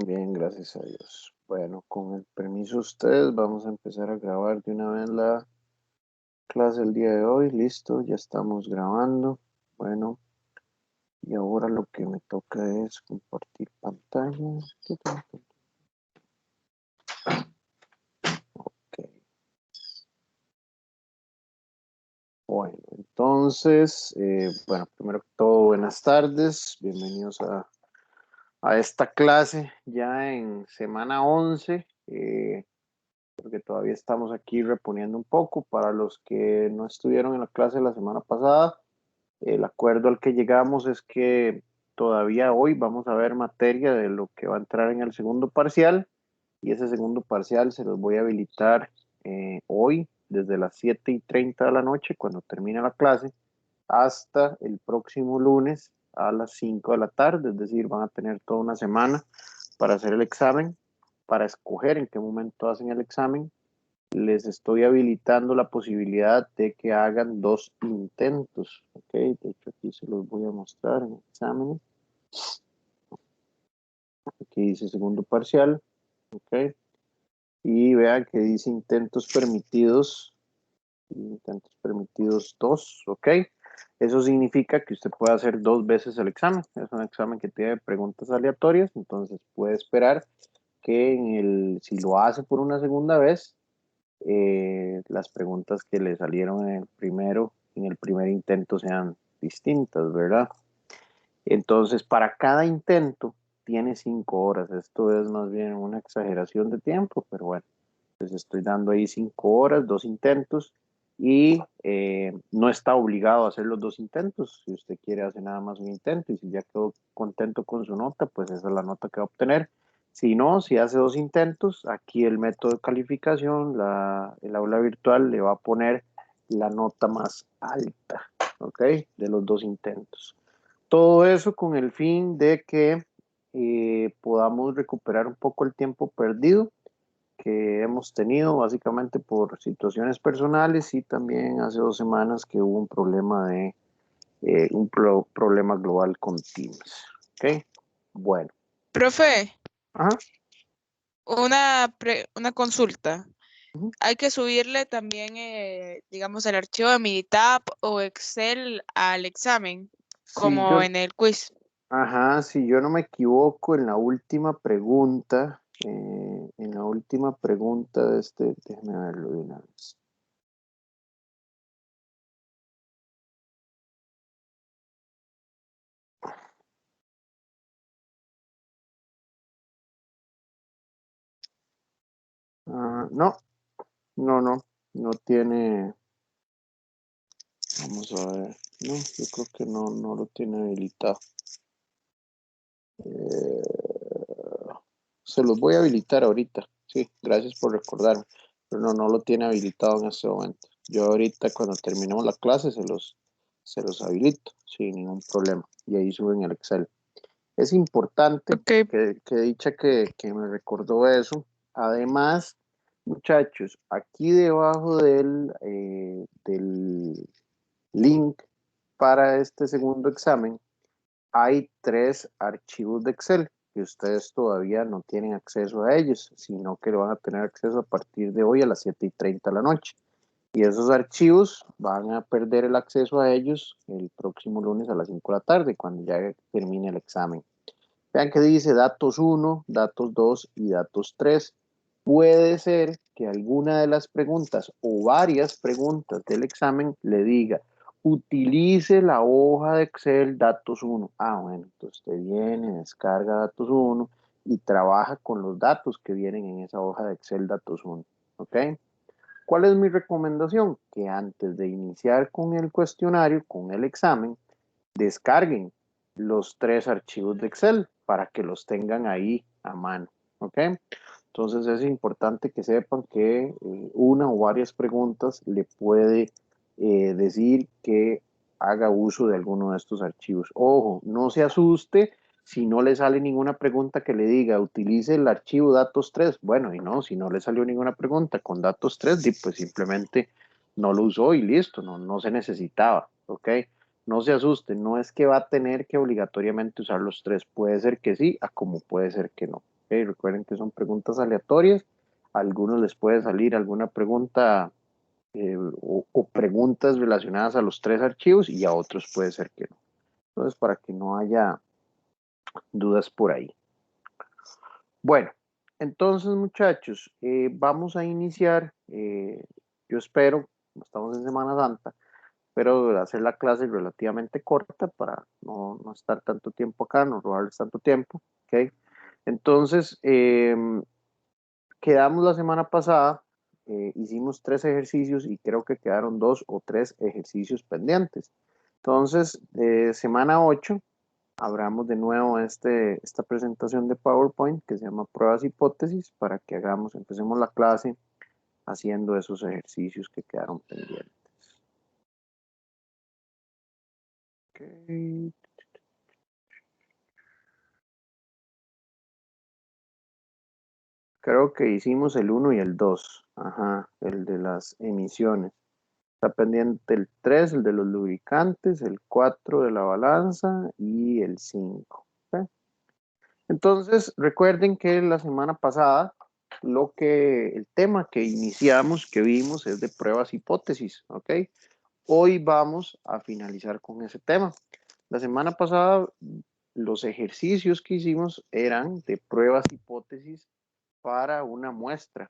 Bien, gracias a Dios. Bueno, con el permiso de ustedes, vamos a empezar a grabar de una vez la clase del día de hoy. Listo, ya estamos grabando. Bueno, y ahora lo que me toca es compartir pantalla. Ok. Bueno, entonces, bueno, primero que todo, buenas tardes. Bienvenidos a esta clase ya en semana 11. Porque todavía estamos aquí reponiendo un poco. Para los que no estuvieron en la clase la semana pasada, el acuerdo al que llegamos es que todavía hoy vamos a ver materia de lo que va a entrar en el segundo parcial, y ese segundo parcial se los voy a habilitar hoy desde las 7:30 de la noche, cuando termine la clase, hasta el próximo lunes a las 5 de la tarde, es decir, van a tener toda una semana para hacer el examen, para escoger en qué momento hacen el examen. Les estoy habilitando la posibilidad de que hagan 2 intentos, ¿ok? De hecho, aquí se los voy a mostrar en exámenes. Aquí dice segundo parcial, ¿ok? Y vean que dice intentos permitidos 2, ¿ok? Eso significa que usted puede hacer 2 veces el examen. Es un examen que tiene preguntas aleatorias, entonces puede esperar que si lo hace por una segunda vez, las preguntas que le salieron en el primer intento sean distintas, ¿verdad? Entonces, para cada intento tiene 5 horas. Esto es más bien una exageración de tiempo, pero bueno, les estoy dando ahí 5 horas, 2 intentos, y no está obligado a hacer los 2 intentos. Si usted quiere hacer nada más un intento y si ya quedó contento con su nota, pues esa es la nota que va a obtener. Si no, si hace 2 intentos, aquí el método de calificación, el aula virtual le va a poner la nota más alta, ¿ok? De los 2 intentos. Todo eso con el fin de que podamos recuperar un poco el tiempo perdido que hemos tenido, básicamente por situaciones personales, y también hace 2 semanas que hubo un problema problema global con Teams. ¿Ok? Bueno. Profe, Ajá. una consulta. Ujú. Hay que subirle también, digamos, el archivo de Minitab o Excel al examen, Si como yo, en el quiz. ajá, si yo no me equivoco, en la última pregunta de déjeme verlo de una vez. No, no tiene. Vamos a ver. No, yo creo que no lo tiene habilitado. Se los voy a habilitar ahorita. Sí, gracias por recordarme. Pero no lo tiene habilitado en este momento. Yo ahorita, cuando terminemos la clase, se los habilito sin ningún problema. Y ahí suben el Excel. Es importante Ok, que dicha que me recordó eso. Además, muchachos, aquí debajo del link para este segundo examen, hay 3 archivos de Excel que ustedes todavía no tienen acceso a ellos, sino que lo van a tener acceso a partir de hoy a las 7:30 de la noche. Y esos archivos van a perder el acceso a ellos el próximo lunes a las 5 de la tarde, cuando ya termine el examen. Vean que dice datos 1, datos 2 y datos 3. Puede ser que alguna de las preguntas o varias preguntas del examen le diga: utilice la hoja de Excel datos 1. Bueno, entonces usted viene, descarga datos 1 y trabaja con los datos que vienen en esa hoja de Excel datos 1. ¿Ok? ¿Cuál es mi recomendación? Que antes de iniciar con el cuestionario, con el examen, descarguen los 3 archivos de Excel para que los tengan ahí a mano. ¿Ok? Entonces es importante que sepan que una o varias preguntas le puede decir que haga uso de alguno de estos archivos. Ojo, no se asuste si no le sale ninguna pregunta que le diga utilice el archivo datos 3. Bueno, y no, si no le salió ninguna pregunta con datos 3, pues simplemente no lo usó y listo, no se necesitaba. ¿Ok? No se asuste, no es que va a tener que obligatoriamente usar los 3. Puede ser que sí, como puede ser que no. Recuerden que son preguntas aleatorias. A algunos les puede salir alguna pregunta o preguntas relacionadas a los tres archivos y a otros puede ser que no. Entonces, para que no haya dudas por ahí. Bueno, entonces muchachos, vamos a iniciar. Yo espero, estamos en Semana Santa, pero hacer la clase relativamente corta para no estar tanto tiempo acá, no robarles tanto tiempo. ¿Ok? Entonces, quedamos la semana pasada, hicimos 3 ejercicios y creo que quedaron 2 o 3 ejercicios pendientes. Entonces, semana 8, abramos de nuevo esta presentación de PowerPoint que se llama Pruebas Hipótesis para que empecemos la clase haciendo esos ejercicios que quedaron pendientes. Okay. Creo que hicimos el 1 y el 2. Ajá, el de las emisiones. Está pendiente el 3, el de los lubricantes, el 4 de la balanza y el 5. ¿Ok? Entonces, recuerden que la semana pasada el tema que iniciamos, que vimos, es de pruebas hipótesis. ¿Ok? Hoy vamos a finalizar con ese tema. La semana pasada, los ejercicios que hicimos eran de pruebas hipótesis para una muestra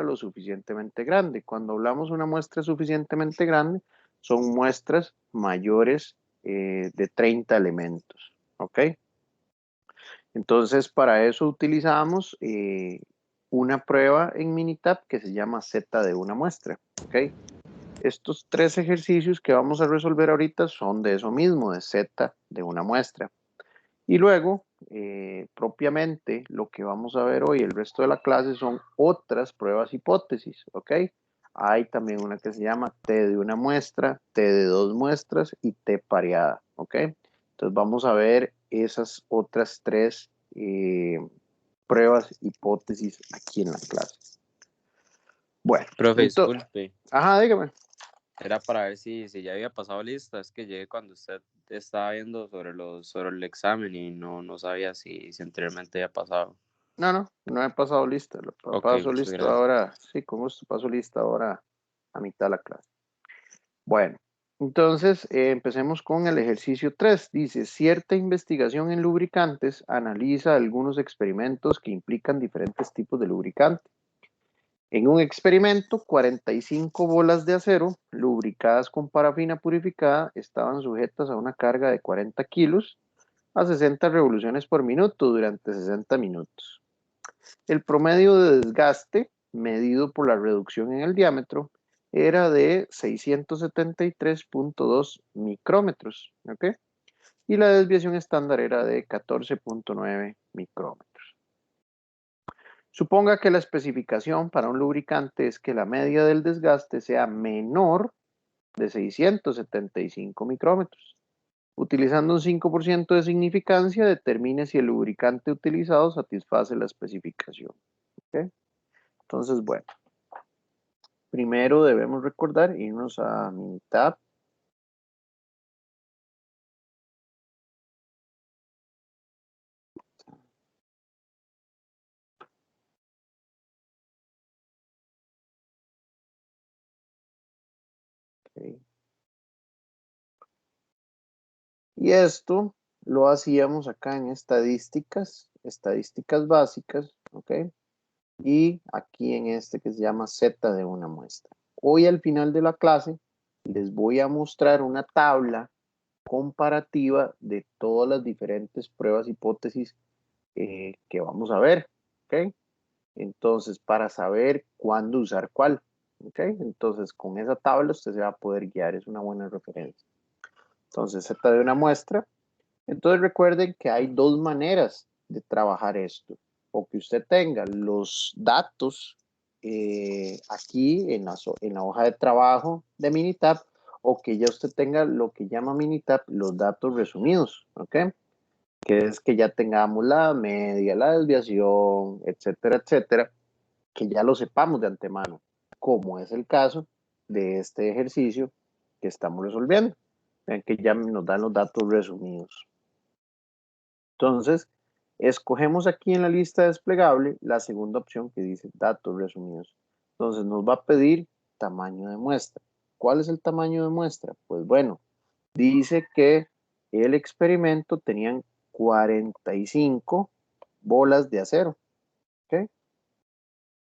lo suficientemente grande. Cuando hablamos de una muestra suficientemente grande, son muestras mayores de 30 elementos. ¿Ok? Entonces, para eso utilizamos una prueba en Minitab que se llama Z de una muestra. ¿Ok? Estos 3 ejercicios que vamos a resolver ahorita son de eso mismo, de Z de una muestra. Y luego, propiamente, lo que vamos a ver hoy, el resto de la clase, son otras pruebas hipótesis, ¿ok? Hay también una que se llama T de una muestra, T de 2 muestras y T pareada, ¿ok? Entonces vamos a ver esas otras 3 pruebas hipótesis aquí en la clase. Bueno, Profe, entonces, disculpe, ajá, dígame. era para ver si ya había pasado lista. Es que llegué cuando usted estaba viendo sobre el examen y no sabía si anteriormente había pasado. No he pasado lista. Ok, Paso muchas lista gracias. ahora. Sí, con gusto paso lista ahora a mitad de la clase. Bueno, entonces empecemos con el ejercicio 3. Dice, cierta investigación en lubricantes analiza algunos experimentos que implican diferentes tipos de lubricante. En un experimento, 45 bolas de acero lubricadas con parafina purificada estaban sujetas a una carga de 40 kilos a 60 revoluciones por minuto durante 60 minutos. El promedio de desgaste, medido por la reducción en el diámetro, era de 673.2 micrómetros, ¿ok? Y la desviación estándar era de 14.9 micrómetros. Suponga que la especificación para un lubricante es que la media del desgaste sea menor de 675 micrómetros. Utilizando un 5% de significancia, determine si el lubricante utilizado satisface la especificación. ¿Ok? Entonces, bueno, primero debemos recordar irnos a Minitab. Okay. Y esto lo hacíamos acá en estadísticas básicas, ¿ok? Y aquí en este que se llama Z de una muestra. Hoy al final de la clase les voy a mostrar una tabla comparativa de todas las diferentes pruebas hipótesis que vamos a ver, ¿ok? Entonces, para saber cuándo usar cuál, ¿ok? Entonces, con esa tabla usted se va a poder guiar, es una buena referencia. Entonces, Z de una muestra. Entonces, recuerden que hay 2 maneras de trabajar esto. O que usted tenga los datos aquí en la hoja de trabajo de Minitab, o que ya usted tenga lo que llama Minitab los datos resumidos, ¿ok? Que es que ya tengamos la media, la desviación, etcétera, etcétera, que ya lo sepamos de antemano, como es el caso de este ejercicio que estamos resolviendo. Vean que ya nos dan los datos resumidos. Entonces, Escogemos aquí en la lista desplegable la segunda opción que dice datos resumidos. Entonces nos va a pedir tamaño de muestra. ¿Cuál es el tamaño de muestra? Pues bueno, dice que el experimento tenían 45 bolas de acero. ¿Ok?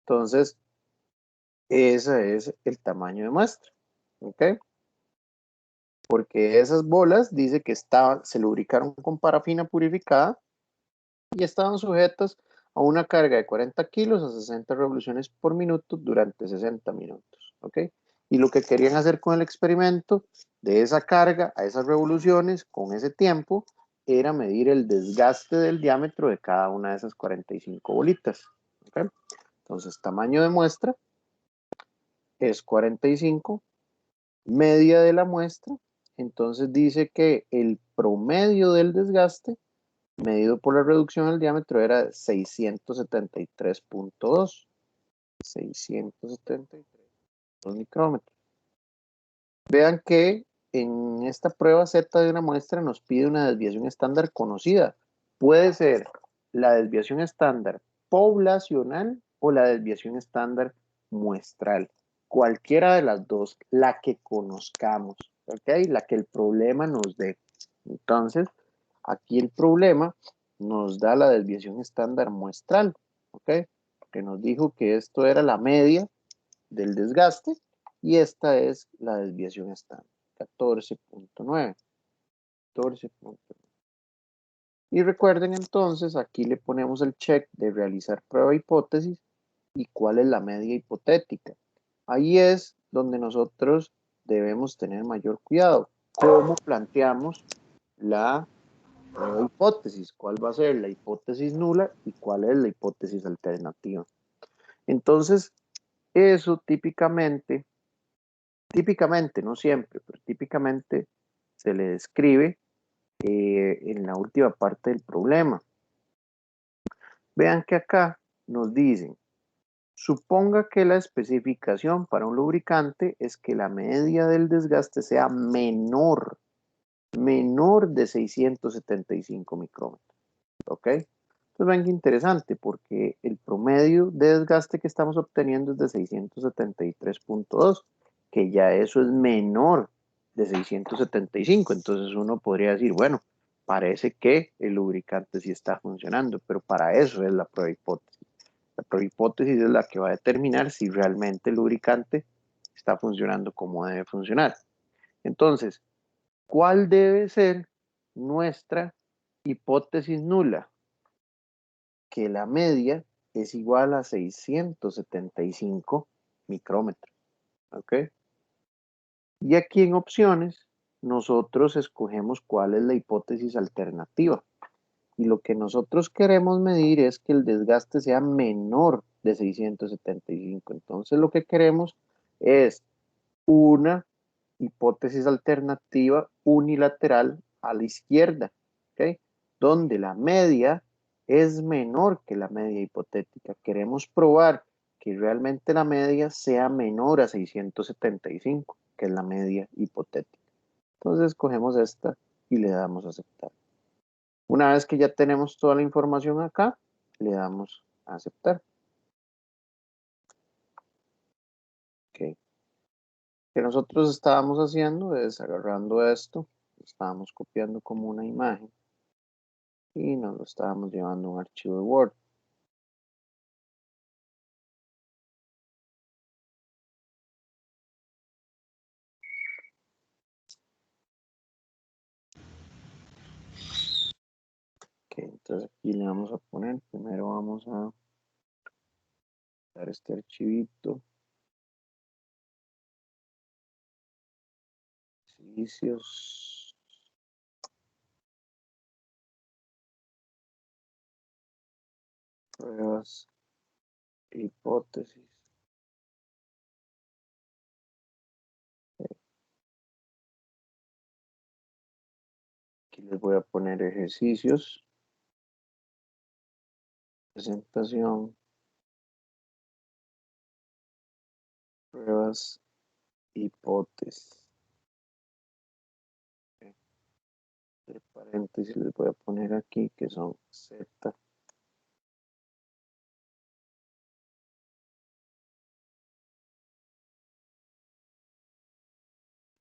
Entonces, ese es el tamaño de muestra. ¿Ok? Porque esas bolas dice que se lubricaron con parafina purificada y estaban sujetas a una carga de 40 kilos a 60 revoluciones por minuto durante 60 minutos. ¿Ok? Y lo que querían hacer con el experimento de esa carga a esas revoluciones con ese tiempo era medir el desgaste del diámetro de cada una de esas 45 bolitas. ¿Ok? Entonces, tamaño de muestra es 45, media de la muestra. Entonces dice que el promedio del desgaste medido por la reducción del diámetro era 673.2. 673 micrómetros. Vean que en esta prueba Z de una muestra nos pide una desviación estándar conocida. Puede ser la desviación estándar poblacional o la desviación estándar muestral. Cualquiera de las dos, la que conozcamos, ¿ok? La que el problema nos dé. Entonces, aquí el problema nos da la desviación estándar muestral, ¿ok? Que nos dijo que esto era la media del desgaste y esta es la desviación estándar, 14.9. 14.9. Y recuerden entonces, aquí le ponemos el check de realizar prueba hipótesis y cuál es la media hipotética. Ahí es donde nosotros debemos tener mayor cuidado. ¿Cómo planteamos la prueba hipótesis? ¿Cuál va a ser la hipótesis nula y cuál es la hipótesis alternativa? Entonces, eso típicamente, no siempre, pero típicamente se le describe en la última parte del problema. Vean que acá nos dicen, suponga que la especificación para un lubricante es que la media del desgaste sea menor de 675 micrómetros. ¿Ok? Entonces vean que interesante, porque el promedio de desgaste que estamos obteniendo es de 673.2, que ya eso es menor de 675. Entonces uno podría decir, bueno, parece que el lubricante sí está funcionando, pero para eso es la prueba hipótesis. La prueba hipótesis es la que va a determinar si realmente el lubricante está funcionando como debe funcionar. Entonces, ¿cuál debe ser nuestra hipótesis nula? Que la media es igual a 675 micrómetros. ¿Ok? Y aquí en opciones, nosotros escogemos cuál es la hipótesis alternativa. Y lo que nosotros queremos medir es que el desgaste sea menor de 675. Entonces lo que queremos es una hipótesis alternativa unilateral a la izquierda, ¿ok? Donde la media es menor que la media hipotética. Queremos probar que realmente la media sea menor a 675, que es la media hipotética. Entonces escogemos esta y le damos a aceptar. Una vez que ya tenemos toda la información acá, le damos a aceptar. Ok. Que nosotros estábamos haciendo es agarrando esto, estábamos copiando como una imagen y nos lo estábamos llevando a un archivo de Word. Ok, entonces aquí le vamos a poner, primero vamos a dar este archivito, ejercicios, pruebas, hipótesis. Aquí les voy a poner ejercicios, presentación, pruebas, hipótesis. entre paréntesis les voy a poner aquí que son Z.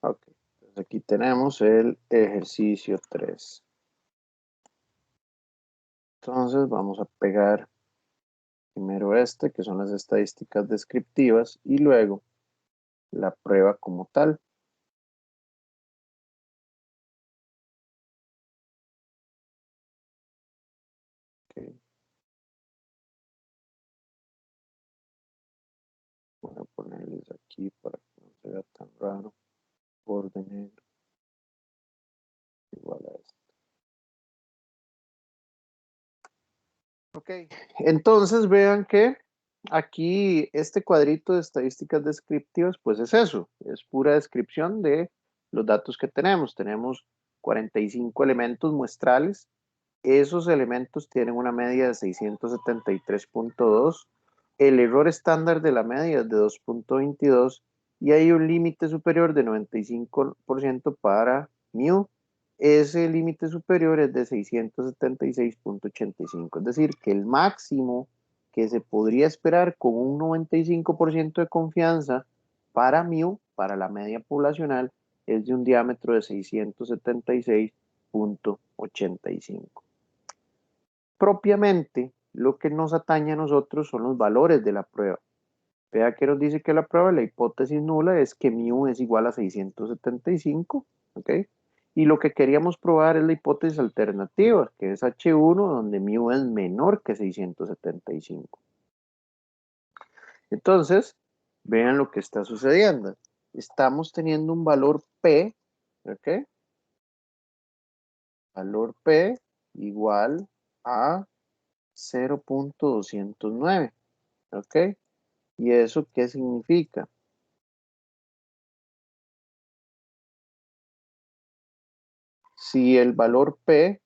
Ok, entonces aquí tenemos el ejercicio 3. Entonces vamos a pegar primero este, que son las estadísticas descriptivas, y luego la prueba como tal. Okay. Voy a ponerles aquí para que no se vea tan raro. Borde negro igual a esto. Ok, entonces vean que aquí este cuadrito de estadísticas descriptivas, pues es eso, es pura descripción de los datos que tenemos. Tenemos 45 elementos muestrales. Esos elementos tienen una media de 673.2. El error estándar de la media es de 2.22 y hay un límite superior de 95% para mu. Ese límite superior es de 676.85. Es decir, que el máximo que se podría esperar con un 95% de confianza para mu, para la media poblacional, es de un diámetro de 676.85. Propiamente, lo que nos atañe a nosotros son los valores de la prueba. Vea que nos dice que la prueba, la hipótesis nula, es que mu es igual a 675, ¿ok? Y lo que queríamos probar es la hipótesis alternativa, que es H1, donde mu es menor que 675. Entonces, vean lo que está sucediendo. Estamos teniendo un valor P, ¿ok? Valor P igual a 0.209, ¿ok? ¿Y eso qué significa? Si el valor P,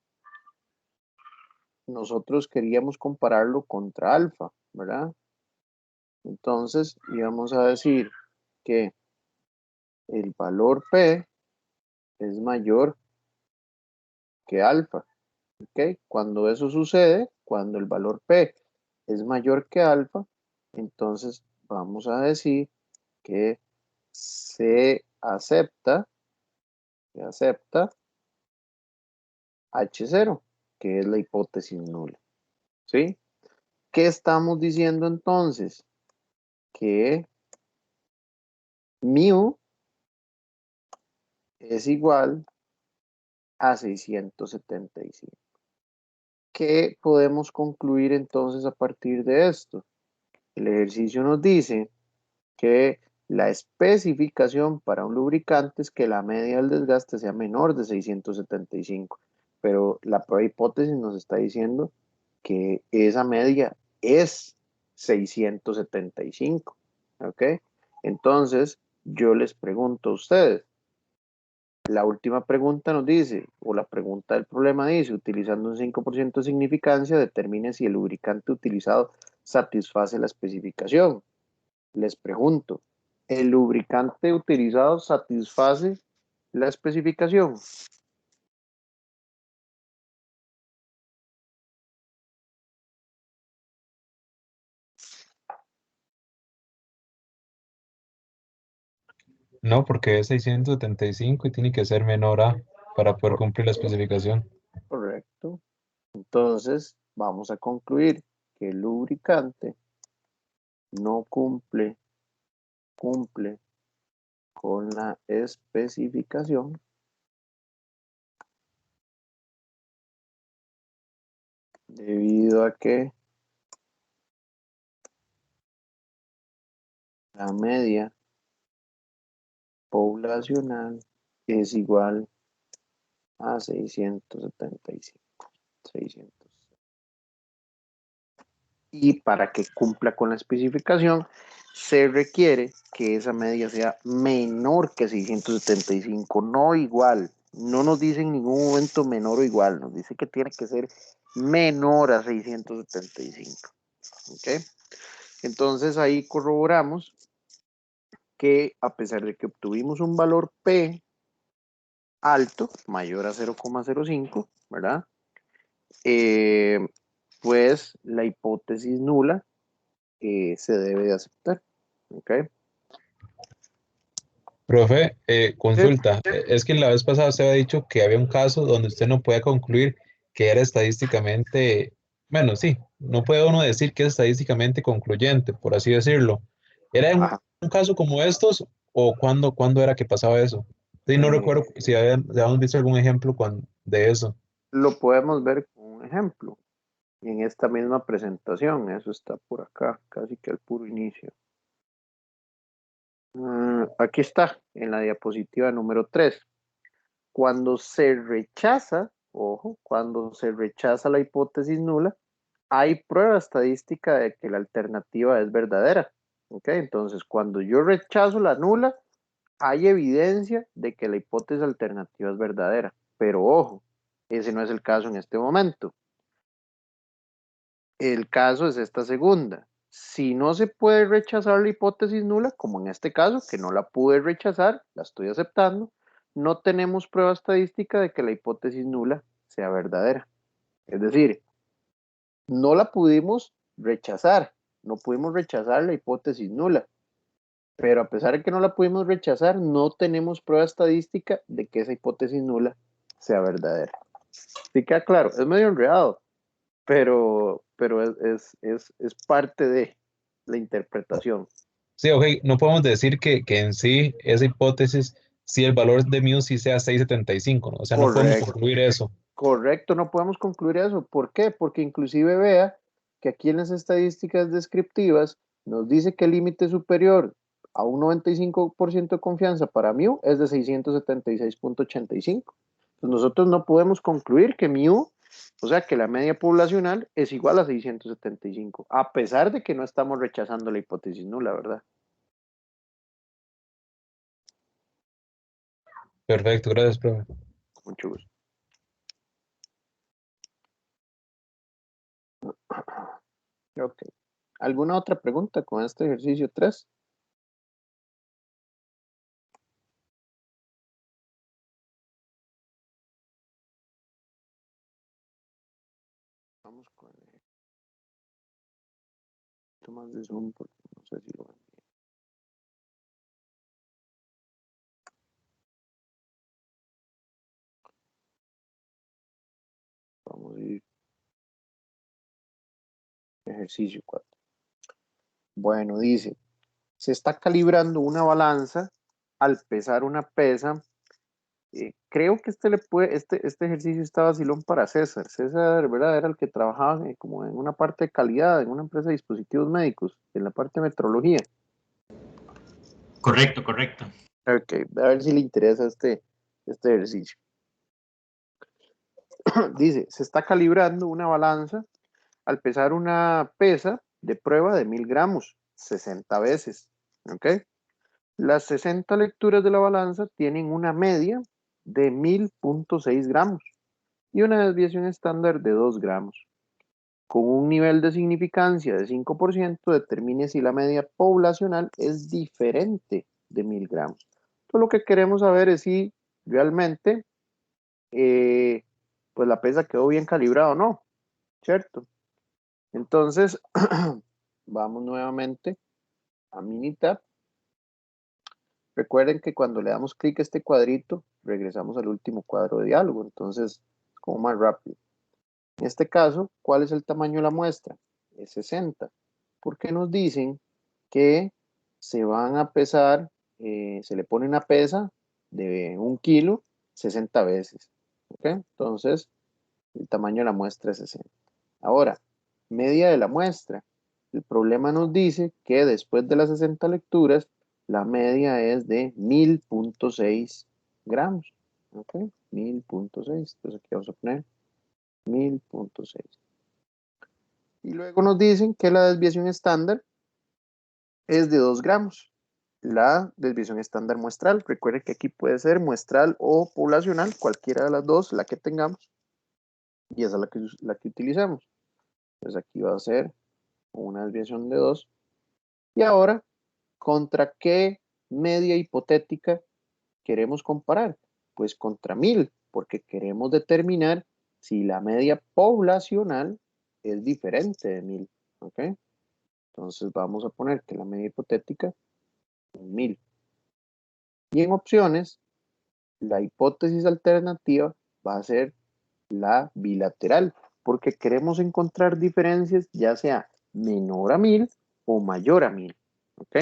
nosotros queríamos compararlo contra alfa, ¿verdad? Entonces íbamos a decir que el valor P es mayor que alfa, ¿ok? Cuando eso sucede, cuando el valor P es mayor que alfa, entonces vamos a decir que se acepta H0, que es la hipótesis nula, ¿sí? ¿Qué estamos diciendo entonces? Que mu es igual a 675. ¿Qué podemos concluir entonces a partir de esto? El ejercicio nos dice que la especificación para un lubricante es que la media del desgaste sea menor de 675, pero la prueba hipótesis nos está diciendo que esa media es 675, ¿ok? Entonces, yo les pregunto a ustedes, la última pregunta nos dice, o la pregunta del problema dice, utilizando un 5% de significancia, determine si el lubricante utilizado satisface la especificación. Les pregunto, ¿el lubricante utilizado satisface la especificación? No, porque es 675 y tiene que ser menor a para poder cumplir la especificación. Correcto. Entonces, vamos a concluir que el lubricante no cumple con la especificación debido a que la media poblacional es igual a 675. 600. Y para que cumpla con la especificación, se requiere que esa media sea menor que 675, no igual. No nos dice en ningún momento menor o igual, nos dice que tiene que ser menor a 675. ¿Ok? Entonces ahí corroboramos que a pesar de que obtuvimos un valor P alto, mayor a 0,05, ¿verdad? Pues la hipótesis nula se debe de aceptar. ¿Ok? Profe, Sí, consulta, es que la vez pasada usted había dicho que había un caso donde usted no podía concluir que era estadísticamente, bueno, sí, no puede uno decir que es estadísticamente concluyente, por así decirlo. ¿Era ajá. un caso como estos o cuándo era que pasaba eso? Sí, no recuerdo si habíamos visto algún ejemplo de eso. Lo podemos ver con un ejemplo en esta misma presentación. Eso está por acá, casi que al puro inicio. Aquí está, en la diapositiva número 3. Cuando se rechaza, ojo, cuando se rechaza la hipótesis nula, hay prueba estadística de que la alternativa es verdadera. ¿Ok? Entonces, cuando yo rechazo la nula, hay evidencia de que la hipótesis alternativa es verdadera. Pero ojo, ese no es el caso en este momento. El caso es esta segunda. Si no se puede rechazar la hipótesis nula, como en este caso, que no la pude rechazar, la estoy aceptando, no tenemos prueba estadística de que la hipótesis nula sea verdadera. Es decir, no la pudimos rechazar, no pudimos rechazar la hipótesis nula, pero a pesar de que no la pudimos rechazar, no tenemos prueba estadística de que esa hipótesis nula sea verdadera. ¿Sí queda claro? Es medio enredado, pero es parte de la interpretación. Sí, ok, no podemos decir que en sí esa hipótesis, si el valor de mu sí sea 6,75, ¿no? O sea, no podemos Correcto, concluir eso. correcto, no podemos concluir eso. ¿Por qué? Porque inclusive vea que aquí en las estadísticas descriptivas nos dice que el límite superior a un 95% de confianza para mu es de 676,85. Pues nosotros no podemos concluir que mu, o sea, que la media poblacional es igual a 675, a pesar de que no estamos rechazando la hipótesis nula, ¿verdad? Perfecto, gracias, profe. Mucho gusto. Ok. ¿Alguna otra pregunta con este ejercicio 3? Vamos con un poquito más de zoom porque no sé si lo ven bien. Vamos a ir ejercicio 4. Bueno, dice, se está calibrando una balanza al pesar una pesa. Creo que este ejercicio está vacilón para César. César, ¿verdad? Era el que trabajaba como en una parte de calidad, en una empresa de dispositivos médicos, en la parte de metrología. Correcto, correcto. Ok, a ver si le interesa este ejercicio. Dice, se está calibrando una balanza al pesar una pesa de prueba de 1000 gramos, 60 veces. ¿Ok? Las 60 lecturas de la balanza tienen una media de 1000,6 gramos y una desviación estándar de 2 gramos. Con un nivel de significancia de 5%, determine si la media poblacional es diferente de 1000 gramos. Entonces, lo que queremos saber es si realmente pues la pesa quedó bien calibrada o no, ¿cierto? Entonces, vamos nuevamente a Minitab. Recuerden que cuando le damos clic a este cuadrito, regresamos al último cuadro de diálogo, entonces es como más rápido. En este caso, ¿cuál es el tamaño de la muestra? Es 60. Porque nos dicen que se van a pesar, se le pone una pesa de 1 kilo 60 veces. ¿Ok? Entonces, el tamaño de la muestra es 60. Ahora, media de la muestra. El problema nos dice que después de las 60 lecturas, la media es de 1000,6 gramos. ¿Ok? 1000,6. Entonces aquí vamos a poner 1000,6. Y luego nos dicen que la desviación estándar es de 2 gramos. La desviación estándar muestral. Recuerden que aquí puede ser muestral o poblacional, cualquiera de las dos, la que tengamos. Y esa es la que utilizamos. Entonces aquí va a ser una desviación de 2. Y ahora, ¿contra qué media hipotética queremos comparar? Pues contra 1000, porque queremos determinar si la media poblacional es diferente de 1000, ¿ok? Entonces vamos a poner que la media hipotética es 1000. Y en opciones, la hipótesis alternativa va a ser la bilateral, porque queremos encontrar diferencias ya sea menor a 1000 o mayor a 1000, ¿ok?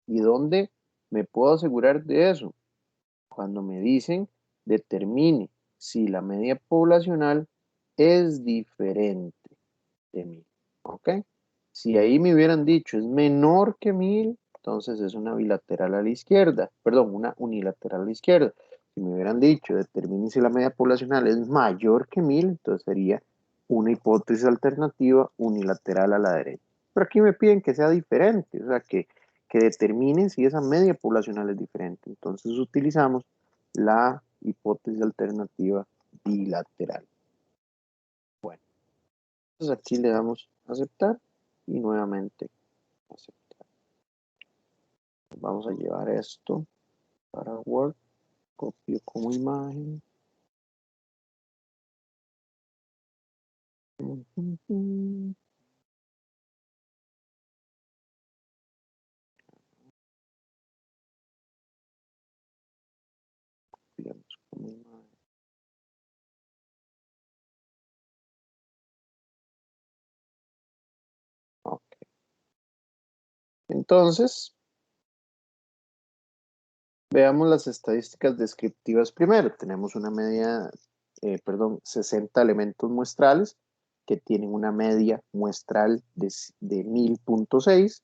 ¿Y dónde me puedo asegurar de eso? Cuando me dicen determine si la media poblacional es diferente de 1000, ¿ok? Si ahí me hubieran dicho es menor que 1000, entonces es una bilateral a la izquierda, perdón, una unilateral a la izquierda. Si me hubieran dicho determine si la media poblacional es mayor que 1000, entonces sería una hipótesis alternativa unilateral a la derecha. Pero aquí me piden que sea diferente, o sea, que determine si esa media poblacional es diferente. Entonces utilizamos la hipótesis alternativa bilateral. Bueno, entonces aquí le damos a aceptar y nuevamente aceptar. Vamos a llevar esto para Word, copio como imagen. Copiamos como imagen. Ok. Entonces, veamos las estadísticas descriptivas primero. Tenemos una media, 60 elementos muestrales que tienen una media muestral de 1000.6.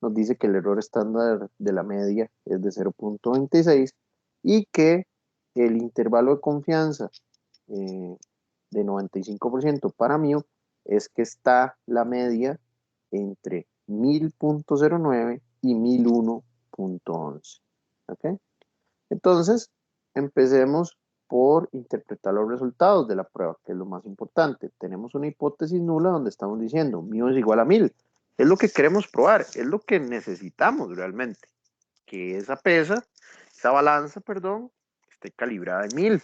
Nos dice que el error estándar de la media es de 0.26 y que el intervalo de confianza de 95% para mí es que está la media entre 1000.09 y 1001.11. ¿Ok? Entonces, empecemos por interpretar los resultados de la prueba, que es lo más importante. Tenemos una hipótesis nula donde estamos diciendo μ es igual a 1000. Es lo que queremos probar, es lo que necesitamos realmente. Que esa balanza, perdón, esté calibrada en 1000.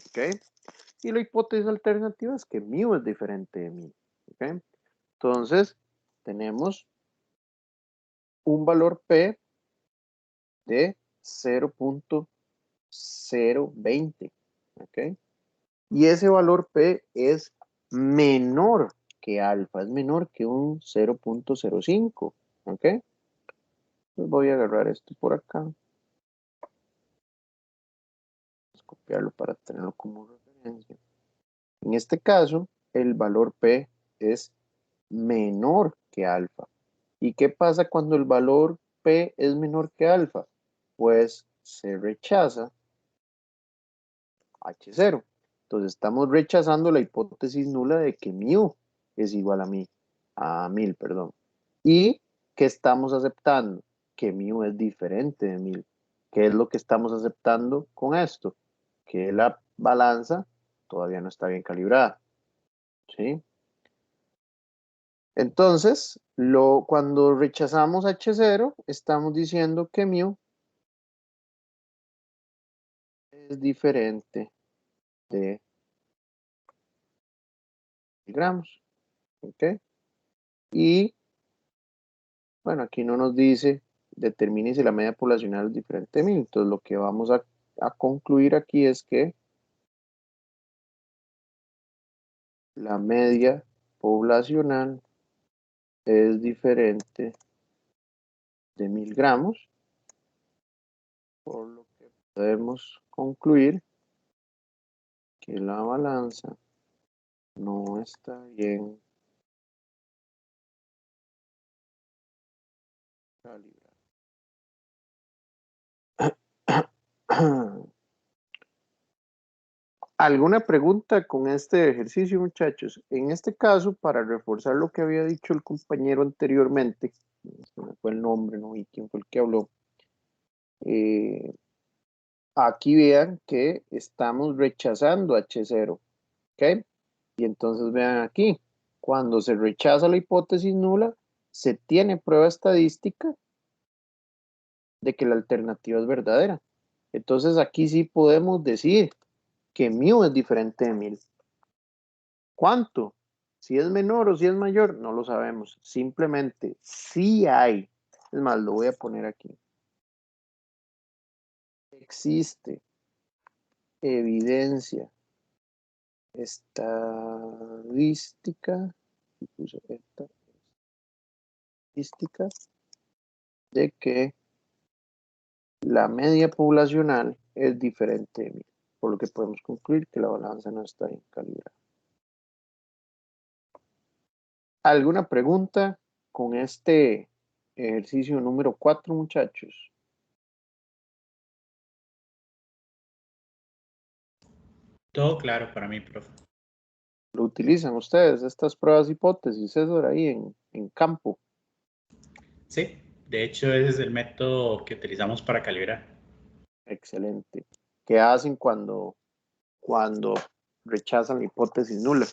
¿Ok? Y la hipótesis alternativa es que μ es diferente de 1000. ¿Ok? Entonces, tenemos un valor P de 0.020. ¿Ok? Y ese valor P es menor que alfa, es menor que un 0.05. ¿Ok? Entonces voy a agarrar esto por acá. Vamos a copiarlo para tenerlo como referencia. En este caso, el valor P es menor que alfa. ¿Y qué pasa cuando el valor P es menor que alfa? Pues se rechaza H0. Entonces estamos rechazando la hipótesis nula de que μ es igual a 1000, perdón. ¿Y qué estamos aceptando? Que μ es diferente de 1000. ¿Qué es lo que estamos aceptando con esto? Que la balanza todavía no está bien calibrada. ¿Sí? Entonces, cuando rechazamos H0, estamos diciendo que μ es diferente de gramos. ¿Ok? Y, bueno, aquí no nos dice determine si la media poblacional es diferente de 1000. Entonces, lo que vamos a concluir aquí es que la media poblacional es diferente de 1000 gramos, por lo que podemos concluir que la balanza no está bien calibrada. ¿Alguna pregunta con este ejercicio, muchachos? En este caso, para reforzar lo que había dicho el compañero anteriormente, se me fue el nombre, no vi quién fue el que habló. Aquí vean que estamos rechazando H0, ¿ok? Y entonces vean aquí, cuando se rechaza la hipótesis nula, se tiene prueba estadística de que la alternativa es verdadera. Entonces aquí sí podemos decir que mu es diferente de 1000. ¿Cuánto? Si es menor o si es mayor, no lo sabemos. Simplemente sí hay. Es más, lo voy a poner aquí. Existe evidencia estadística, estadística de que la media poblacional es diferente de 1000, por lo que podemos concluir que la balanza no está bien calibrada. ¿Alguna pregunta con este ejercicio número 4, muchachos? Todo claro para mí, profe. ¿Lo utilizan ustedes, estas pruebas hipótesis, César, ahí en campo? Sí, de hecho ese es el método que utilizamos para calibrar. Excelente. ¿Qué hacen cuando rechazan la hipótesis nula?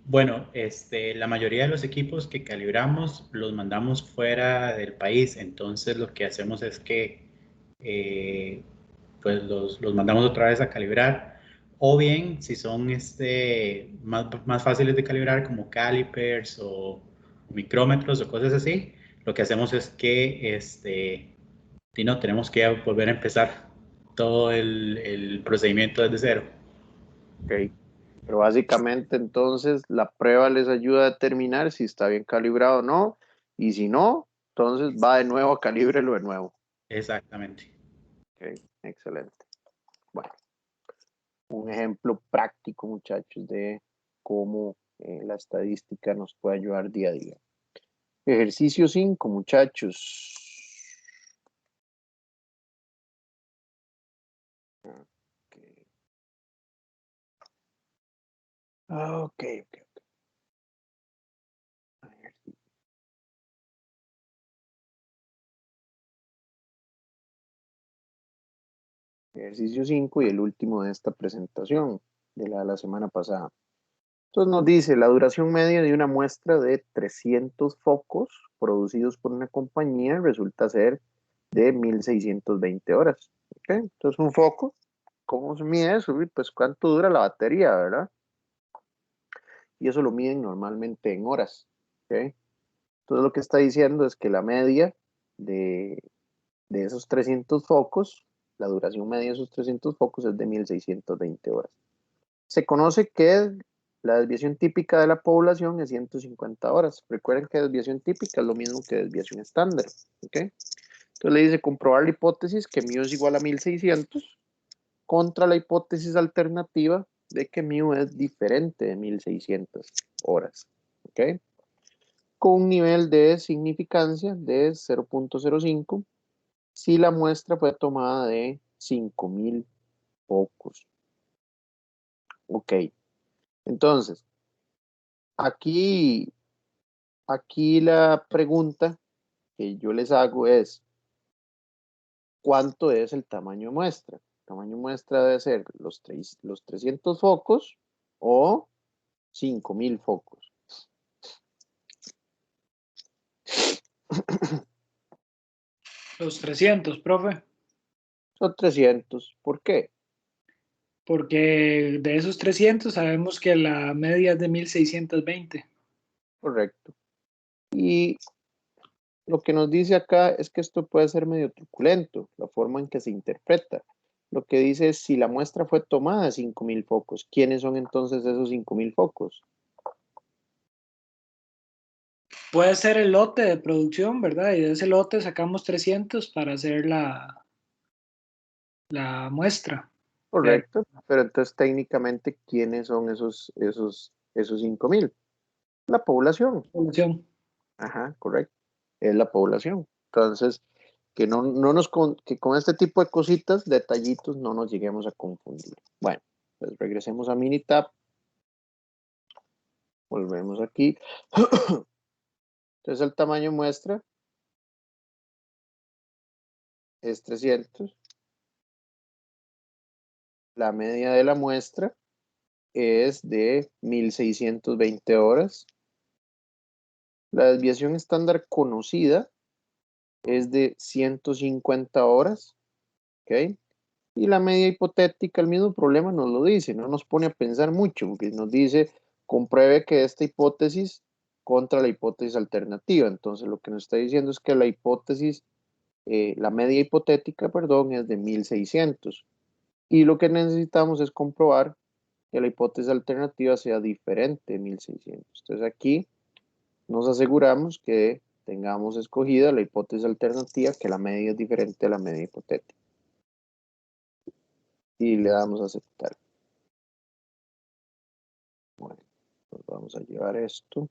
Bueno, la mayoría de los equipos que calibramos los mandamos fuera del país, entonces lo que hacemos es que pues los mandamos otra vez a calibrar, o bien si son más fáciles de calibrar como calipers o micrómetros o cosas así, lo que hacemos es que no tenemos que volver a empezar todo el procedimiento desde cero. Ok. Pero básicamente entonces la prueba les ayuda a determinar si está bien calibrado o no, y si no, entonces va de nuevo a calíbrelo de nuevo. Exactamente. Ok, excelente. Bueno, un ejemplo práctico, muchachos, de cómo la estadística nos puede ayudar día a día. Ejercicio 5, muchachos. Ok. Ejercicio 5 y el último de esta presentación de la semana pasada. Entonces nos dice la duración media de una muestra de 300 focos producidos por una compañía resulta ser de 1620 horas. ¿Okay? Entonces un foco, ¿cómo se mide eso? Pues cuánto dura la batería, ¿verdad? Y eso lo miden normalmente en horas. ¿Okay? Entonces lo que está diciendo es que la media de esos 300 focos, la duración media de esos 300 focos es de 1620 horas. Se conoce que la desviación típica de la población es 150 horas. Recuerden que desviación típica es lo mismo que desviación estándar. ¿Okay? Entonces le dice comprobar la hipótesis que mu es igual a 1600 contra la hipótesis alternativa de que mu es diferente de 1600 horas. ¿Okay? Con un nivel de significancia de 0.05 si la muestra fue tomada de 5000 focos. Ok. Entonces, aquí la pregunta que yo les hago es, ¿cuánto es el tamaño muestra? El tamaño muestra debe ser los 300 focos o 5000 focos. Los 300, profe, Son 300. ¿Por qué? porque de esos 300 sabemos que la media es de 1620. Correcto. Y lo que nos dice acá es que esto puede ser medio truculento, la forma en que se interpreta. Lo que dice es si la muestra fue tomada de 5000 focos, ¿quiénes son entonces esos 5000 focos? Puede ser el lote de producción, ¿verdad? Y de ese lote sacamos 300 para hacer la muestra. Correcto, pero entonces técnicamente, ¿quiénes son esos 5000? La población. Población. Ajá, correcto. Es la población. Entonces, que que con este tipo de cositas, detallitos, no nos lleguemos a confundir. Bueno, pues regresemos a Minitab. Volvemos aquí. Entonces el tamaño muestra es 300. La media de la muestra es de 1620 horas. La desviación estándar conocida es de 150 horas. ¿ok? Y la media hipotética, el mismo problema nos lo dice, no nos pone a pensar mucho, porque nos dice, compruebe que esta hipótesis contra la hipótesis alternativa. Entonces, lo que nos está diciendo es que la hipótesis, la media hipotética, perdón, es de 1600. Y lo que necesitamos es comprobar que la hipótesis alternativa sea diferente de 1600. Entonces, aquí nos aseguramos que tengamos escogida la hipótesis alternativa, que la media es diferente de la media hipotética. Y le damos a aceptar. Bueno, pues vamos a llevar esto.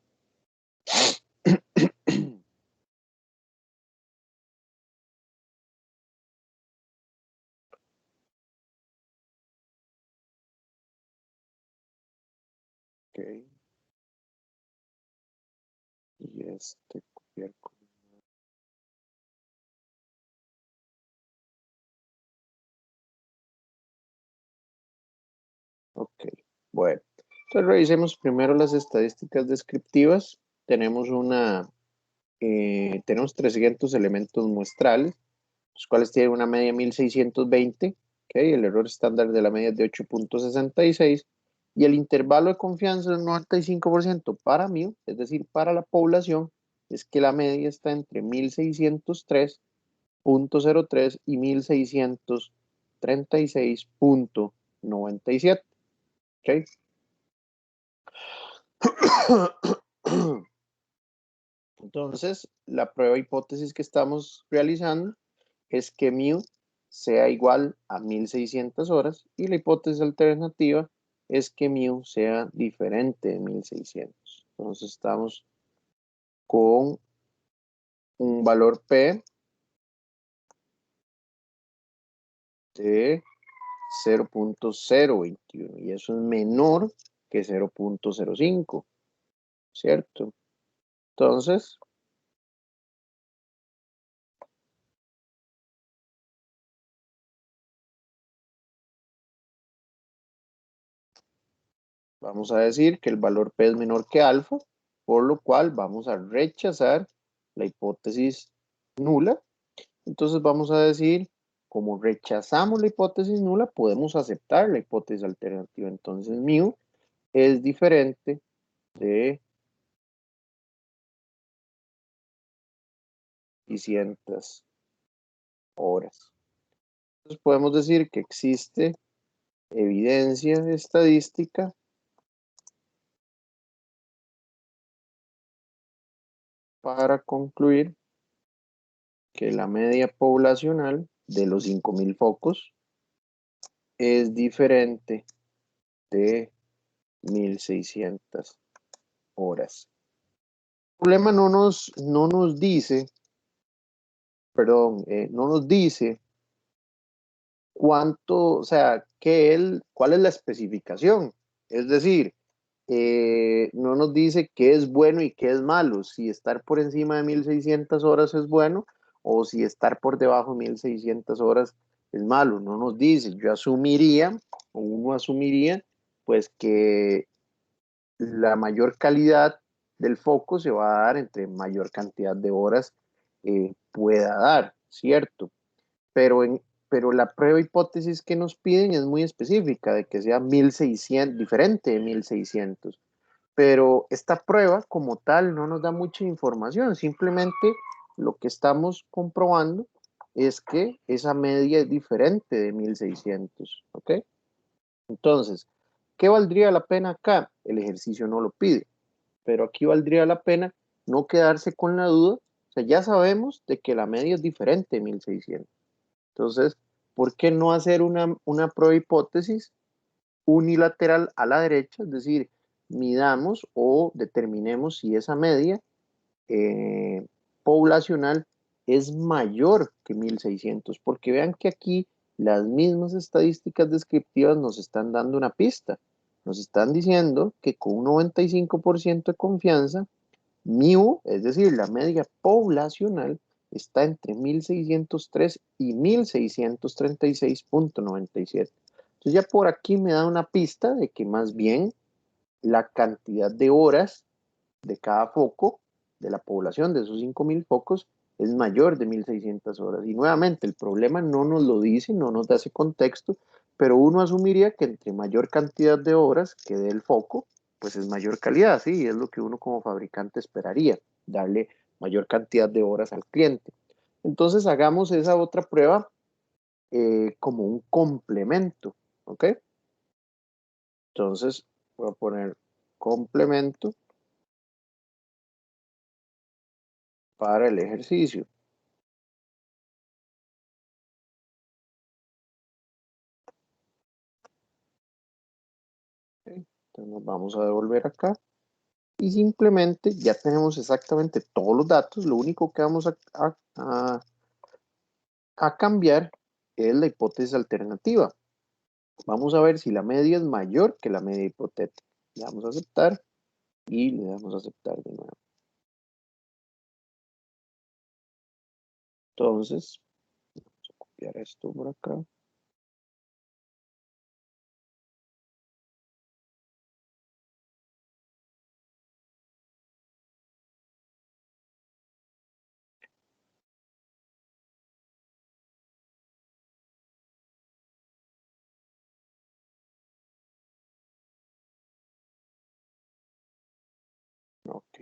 Ok. Y este copiar con... Ok, bueno. Entonces revisemos primero las estadísticas descriptivas. Tenemos tenemos 300 elementos muestrales, los cuales tienen una media 1620. Okay, el error estándar de la media es de 8.66 y el intervalo de confianza del 95% para mí, es decir, para la población, es que la media está entre 1603.03 y 1636.97. ¿Okay? Entonces, la prueba hipótesis que estamos realizando es que mu sea igual a 1600 horas y la hipótesis alternativa es que mu sea diferente de 1600. Entonces, estamos con un valor P de 0.021 y eso es menor que 0.05, ¿cierto? Entonces, vamos a decir que el valor P es menor que alfa, por lo cual vamos a rechazar la hipótesis nula. Entonces vamos a decir, como rechazamos la hipótesis nula, podemos aceptar la hipótesis alternativa. Entonces mu es diferente de 600 horas. Entonces podemos decir que existe evidencia estadística para concluir que la media poblacional de los 5000 focos es diferente de 1600 horas. El problema no nos dice, perdón, no nos dice cuánto, o sea, cuál es la especificación. Es decir, no nos dice qué es bueno y qué es malo, si estar por encima de 1600 horas es bueno o si estar por debajo de 1600 horas es malo, no nos dice. Yo asumiría, o uno asumiría, pues que la mayor calidad del foco se va a dar entre mayor cantidad de horas pueda dar, ¿cierto? Pero la prueba hipótesis que nos piden es muy específica, de que sea 1600, diferente de 1600. Pero esta prueba como tal no nos da mucha información, simplemente lo que estamos comprobando es que esa media es diferente de 1600, ¿ok? Entonces, ¿qué valdría la pena acá? El ejercicio no lo pide, pero aquí valdría la pena no quedarse con la duda. O sea, ya sabemos de que la media es diferente de 1600. Entonces, ¿por qué no hacer una prueba hipótesis unilateral a la derecha? Es decir, midamos o determinemos si esa media poblacional es mayor que 1600, porque vean que aquí las mismas estadísticas descriptivas nos están dando una pista. Nos están diciendo que con un 95% de confianza, mu, es decir, la media poblacional, está entre 1603 y 1636.97. Entonces ya por aquí me da una pista de que más bien la cantidad de horas de cada foco de la población de esos 5000 focos es mayor de 1600 horas. Y nuevamente, el problema no nos lo dice, no nos da ese contexto, pero uno asumiría que entre mayor cantidad de horas que dé el foco, pues es mayor calidad, sí, es lo que uno como fabricante esperaría, darle mayor cantidad de horas al cliente. Entonces hagamos esa otra prueba como un complemento, ¿ok? Entonces voy a poner complemento para el ejercicio. ¿Okay? Entonces nos vamos a devolver acá y simplemente ya tenemos exactamente todos los datos. Lo único que vamos a cambiar es la hipótesis alternativa. Vamos a ver si la media es mayor que la media hipotética. Le damos a aceptar y le damos a aceptar de nuevo. Entonces, vamos a copiar esto por acá. Ok,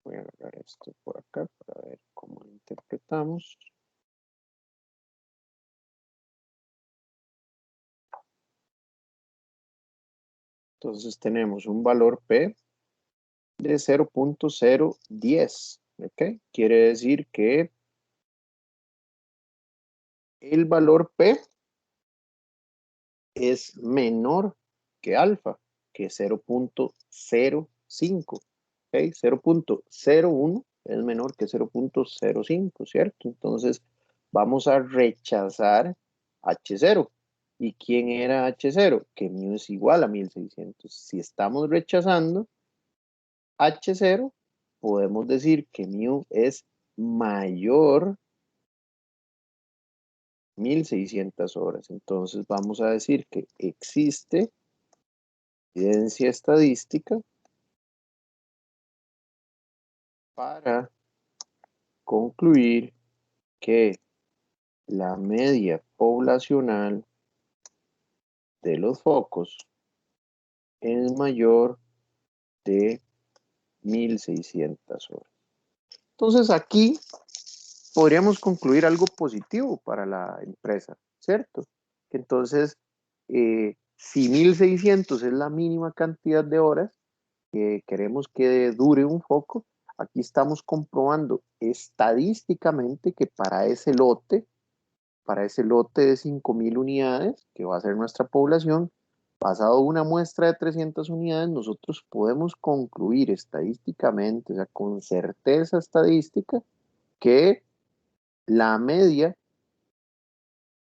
voy a agarrar esto por acá para ver cómo lo interpretamos. Entonces tenemos un valor P de 0.010. ¿Ok? Quiere decir que el valor P es menor que alfa, que 0.05. ¿Ok? 0.01 es menor que 0.05, ¿cierto? Entonces vamos a rechazar H0. ¿Y quién era H0? Que mu es igual a 1600. Si estamos rechazando H0, podemos decir que mu es mayor 1600 horas. Entonces vamos a decir que existe evidencia estadística para concluir que la media poblacional de los focos es mayor de 1600 horas. Entonces aquí podríamos concluir algo positivo para la empresa, ¿cierto? Que entonces, si 1600 es la mínima cantidad de horas que queremos que dure un foco, aquí estamos comprobando estadísticamente que para ese lote de 5000 unidades, que va a ser nuestra población, basado en una muestra de 300 unidades, nosotros podemos concluir estadísticamente, o sea, con certeza estadística, que la media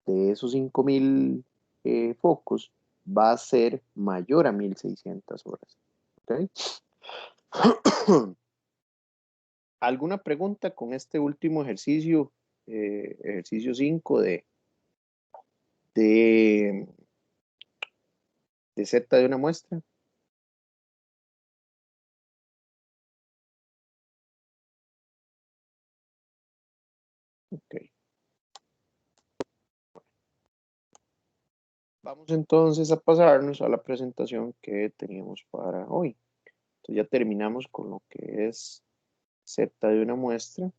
de esos 5000 focos va a ser mayor a 1600 horas. ¿Okay? ¿Alguna pregunta con este último ejercicio, ejercicio 5 de, de Z de una muestra? Ok. Vamos entonces a pasarnos a la presentación que teníamos para hoy. Entonces ya terminamos con lo que es Z de una muestra.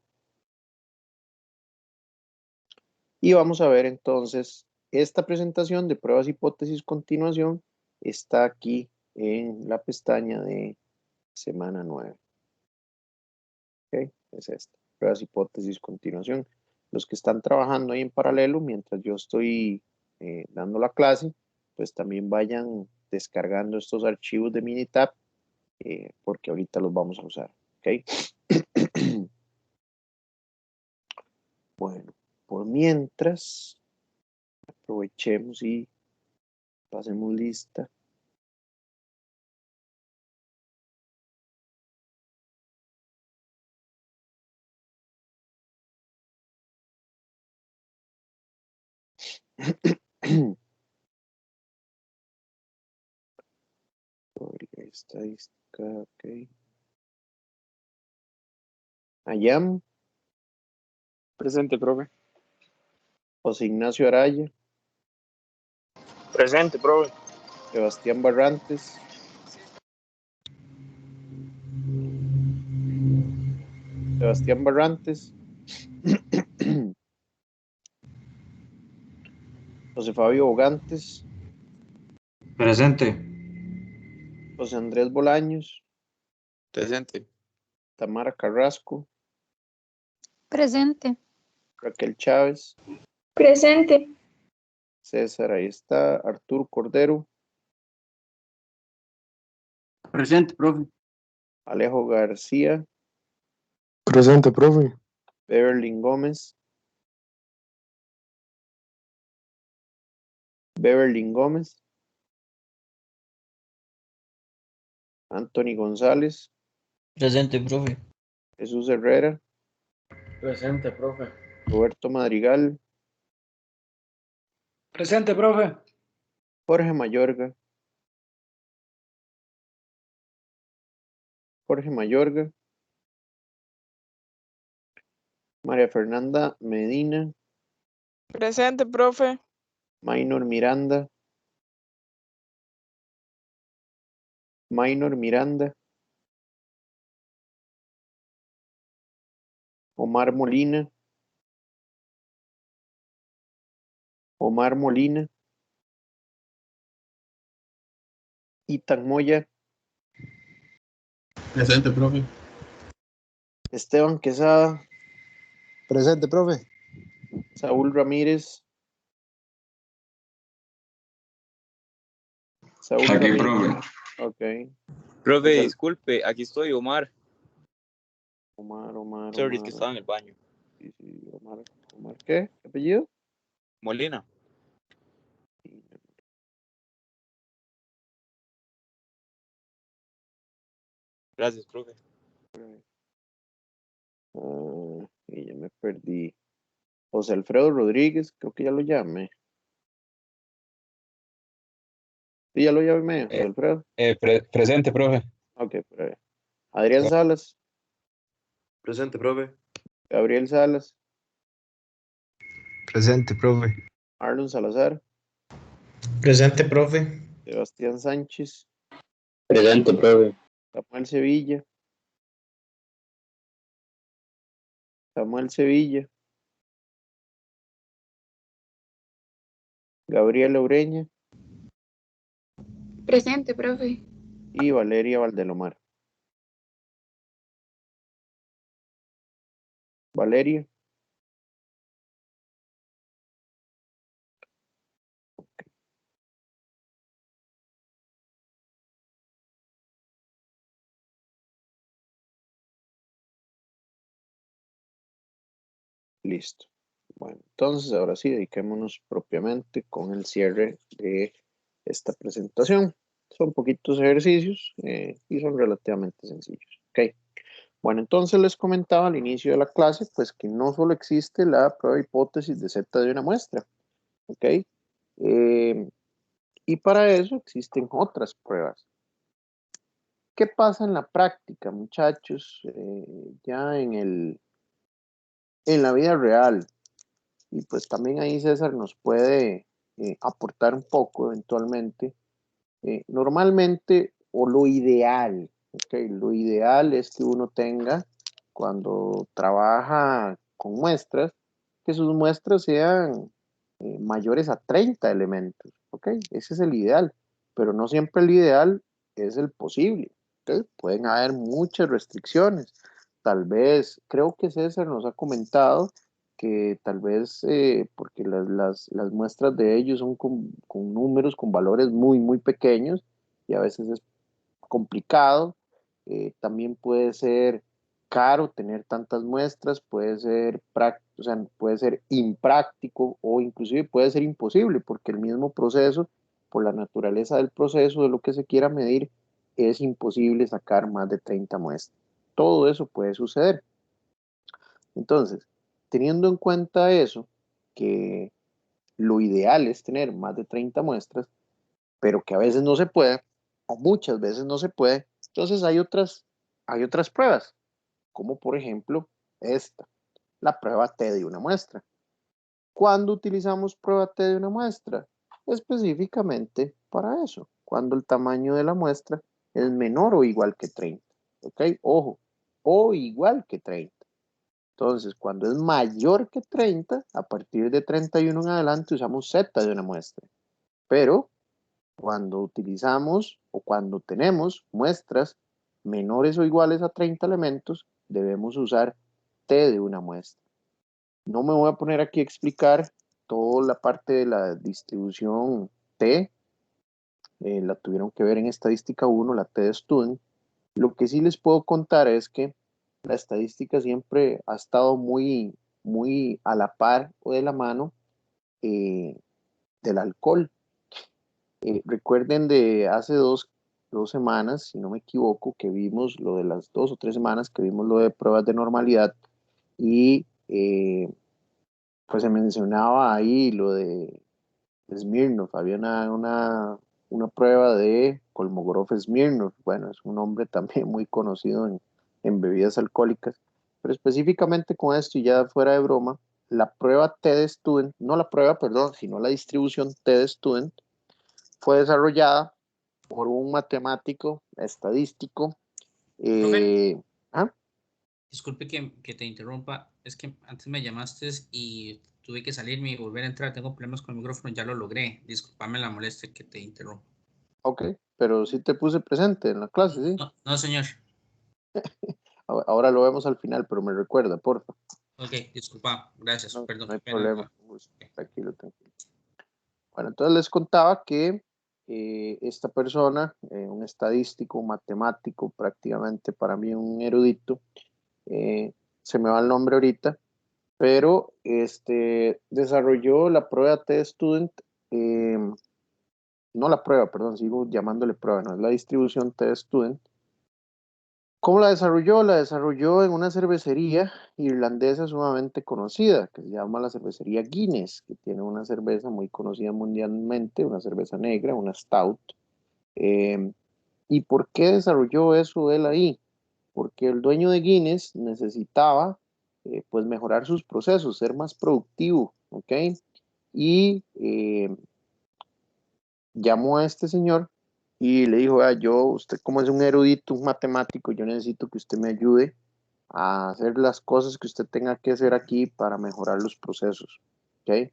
Y vamos a ver entonces esta presentación de pruebas, hipótesis, continuación está aquí en la pestaña de semana 9. ¿Ok? Es esta, pruebas, hipótesis, continuación. Los que están trabajando ahí en paralelo mientras yo estoy dando la clase, pues también vayan descargando estos archivos de Minitab porque ahorita los vamos a usar. ¿Ok? Bueno, por mientras, aprovechemos y pasemos lista. Estadística, ok. IAM, Presente, profe. José Ignacio Araya, Presente, profe. Sebastián Barrantes, Sebastián Barrantes, José Fabio Bogantes, Presente. José Andrés Bolaños, Presente. Tamara Carrasco, Presente. Raquel Chávez, Presente. César, ahí está, Arturo Cordero, Presente, profe. Alejo García, Presente, profe. Beverly Gómez, Anthony González, Presente, profe. Jesús Herrera, Presente, profe. Roberto Madrigal, Presente, profe. Jorge Mayorga, María Fernanda Medina, Presente, profe. Maynor Miranda, Omar Molina, Itan Moya, Presente, profe. Esteban Quesada, Presente, profe. Saúl Ramírez, Aquí, profe. Ok. Profe, José- disculpe, aquí estoy, Omar. Omar. Sorry, es que estaba en el baño. Sí, Omar, ¿qué? ¿Qué apellido? Molina. Gracias, profe. Y ya me perdí. José Alfredo Rodríguez, creo que ya lo llamé. Sí, ya lo llamé, José Alfredo. Presente, profe. Ok, Adrián Salas, Presente, profe. Gabriel Salas, Presente, profe. Arnold Salazar, Presente, profe. Sebastián Sánchez, Presente, profe. Samuel Sevilla, Gabriela Ureña Presente, profe. y Valeria Valdelomar. Valeria. Listo. Bueno, entonces ahora sí, dediquémonos propiamente con el cierre de esta presentación. Son poquitos ejercicios y son relativamente sencillos. Ok. Bueno, entonces les comentaba al inicio de la clase, pues que no solo existe la prueba hipótesis de Z de una muestra. Ok. Y para eso existen otras pruebas. ¿Qué pasa en la práctica, muchachos? Ya en la vida real. Y pues también ahí César nos puede aportar un poco eventualmente. Normalmente, o lo ideal, ¿okay? Lo ideal es que uno tenga, cuando trabaja con muestras, que sus muestras sean mayores a 30 elementos, ¿ok? Ese es el ideal, pero no siempre el ideal es el posible, ¿ok? Pueden haber muchas restricciones. Tal vez, creo que César nos ha comentado que tal vez porque las muestras de ellos son con números, con valores muy, muy pequeños y a veces es complicado. También puede ser caro tener tantas muestras, puede ser o sea, puede ser impráctico o inclusive puede ser imposible porque el mismo proceso, por la naturaleza del proceso, de lo que se quiera medir, es imposible sacar más de 30 muestras. Todo eso puede suceder. Entonces, teniendo en cuenta eso, que lo ideal es tener más de 30 muestras, pero que a veces no se puede, o muchas veces no se puede, entonces hay otras pruebas, como por ejemplo esta. la prueba T de una muestra. ¿Cuándo utilizamos prueba T de una muestra? Específicamente para eso, cuando el tamaño de la muestra es menor o igual que 30. ¿Ok? Ojo, o igual que 30. Entonces, cuando es mayor que 30, a partir de 31 en adelante usamos Z de una muestra. Pero cuando utilizamos o cuando tenemos muestras menores o iguales a 30 elementos, debemos usar T de una muestra. No me voy a poner aquí a explicar toda la parte de la distribución T. La tuvieron que ver en estadística 1, la T de Student. Lo que sí les puedo contar es que la estadística siempre ha estado muy, muy a la par o de la mano del alcohol. Recuerden de hace dos semanas, si no me equivoco, que vimos lo de las 2 o 3 semanas, que vimos lo de pruebas de normalidad y pues se mencionaba ahí lo de Smirnoff. Había una prueba de Kolmogorov Smirnoff. Bueno, es un hombre también muy conocido en bebidas alcohólicas, pero específicamente con esto y ya fuera de broma, la prueba T de Student, no la prueba, perdón, sino la distribución T de Student, fue desarrollada por un matemático estadístico. ¿Ah? Disculpe que te interrumpa, es que antes me llamaste y tuve que salirme y volver a entrar. Tengo problemas con el micrófono, ya lo logré. Disculpame la molestia que te interrumpa. Ok, pero sí te puse presente en la clase, ¿sí? No, señor. Ahora lo vemos al final, pero me recuerda, porfa. Ok, disculpa, gracias, No, perdón. no hay problema. Tranquilo, tranquilo. Bueno, entonces les contaba que esta persona, un estadístico, un matemático, prácticamente para mí un erudito, se me va el nombre ahorita, pero desarrolló la prueba T-Student, no la prueba, perdón, sigo llamándole prueba, no es la distribución T-Student. ¿Cómo la desarrolló? La desarrolló en una cervecería irlandesa sumamente conocida, que se llama la cervecería Guinness, que tiene una cerveza muy conocida mundialmente, una cerveza negra, una stout. ¿Y por qué desarrolló eso él ahí? Porque el dueño de Guinness necesitaba pues mejorar sus procesos, ser más productivo, ¿ok? Y llamó a este señor y le dijo, usted como es un erudito, un matemático, yo necesito que usted me ayude a hacer las cosas que usted tenga que hacer aquí para mejorar los procesos, ¿ok?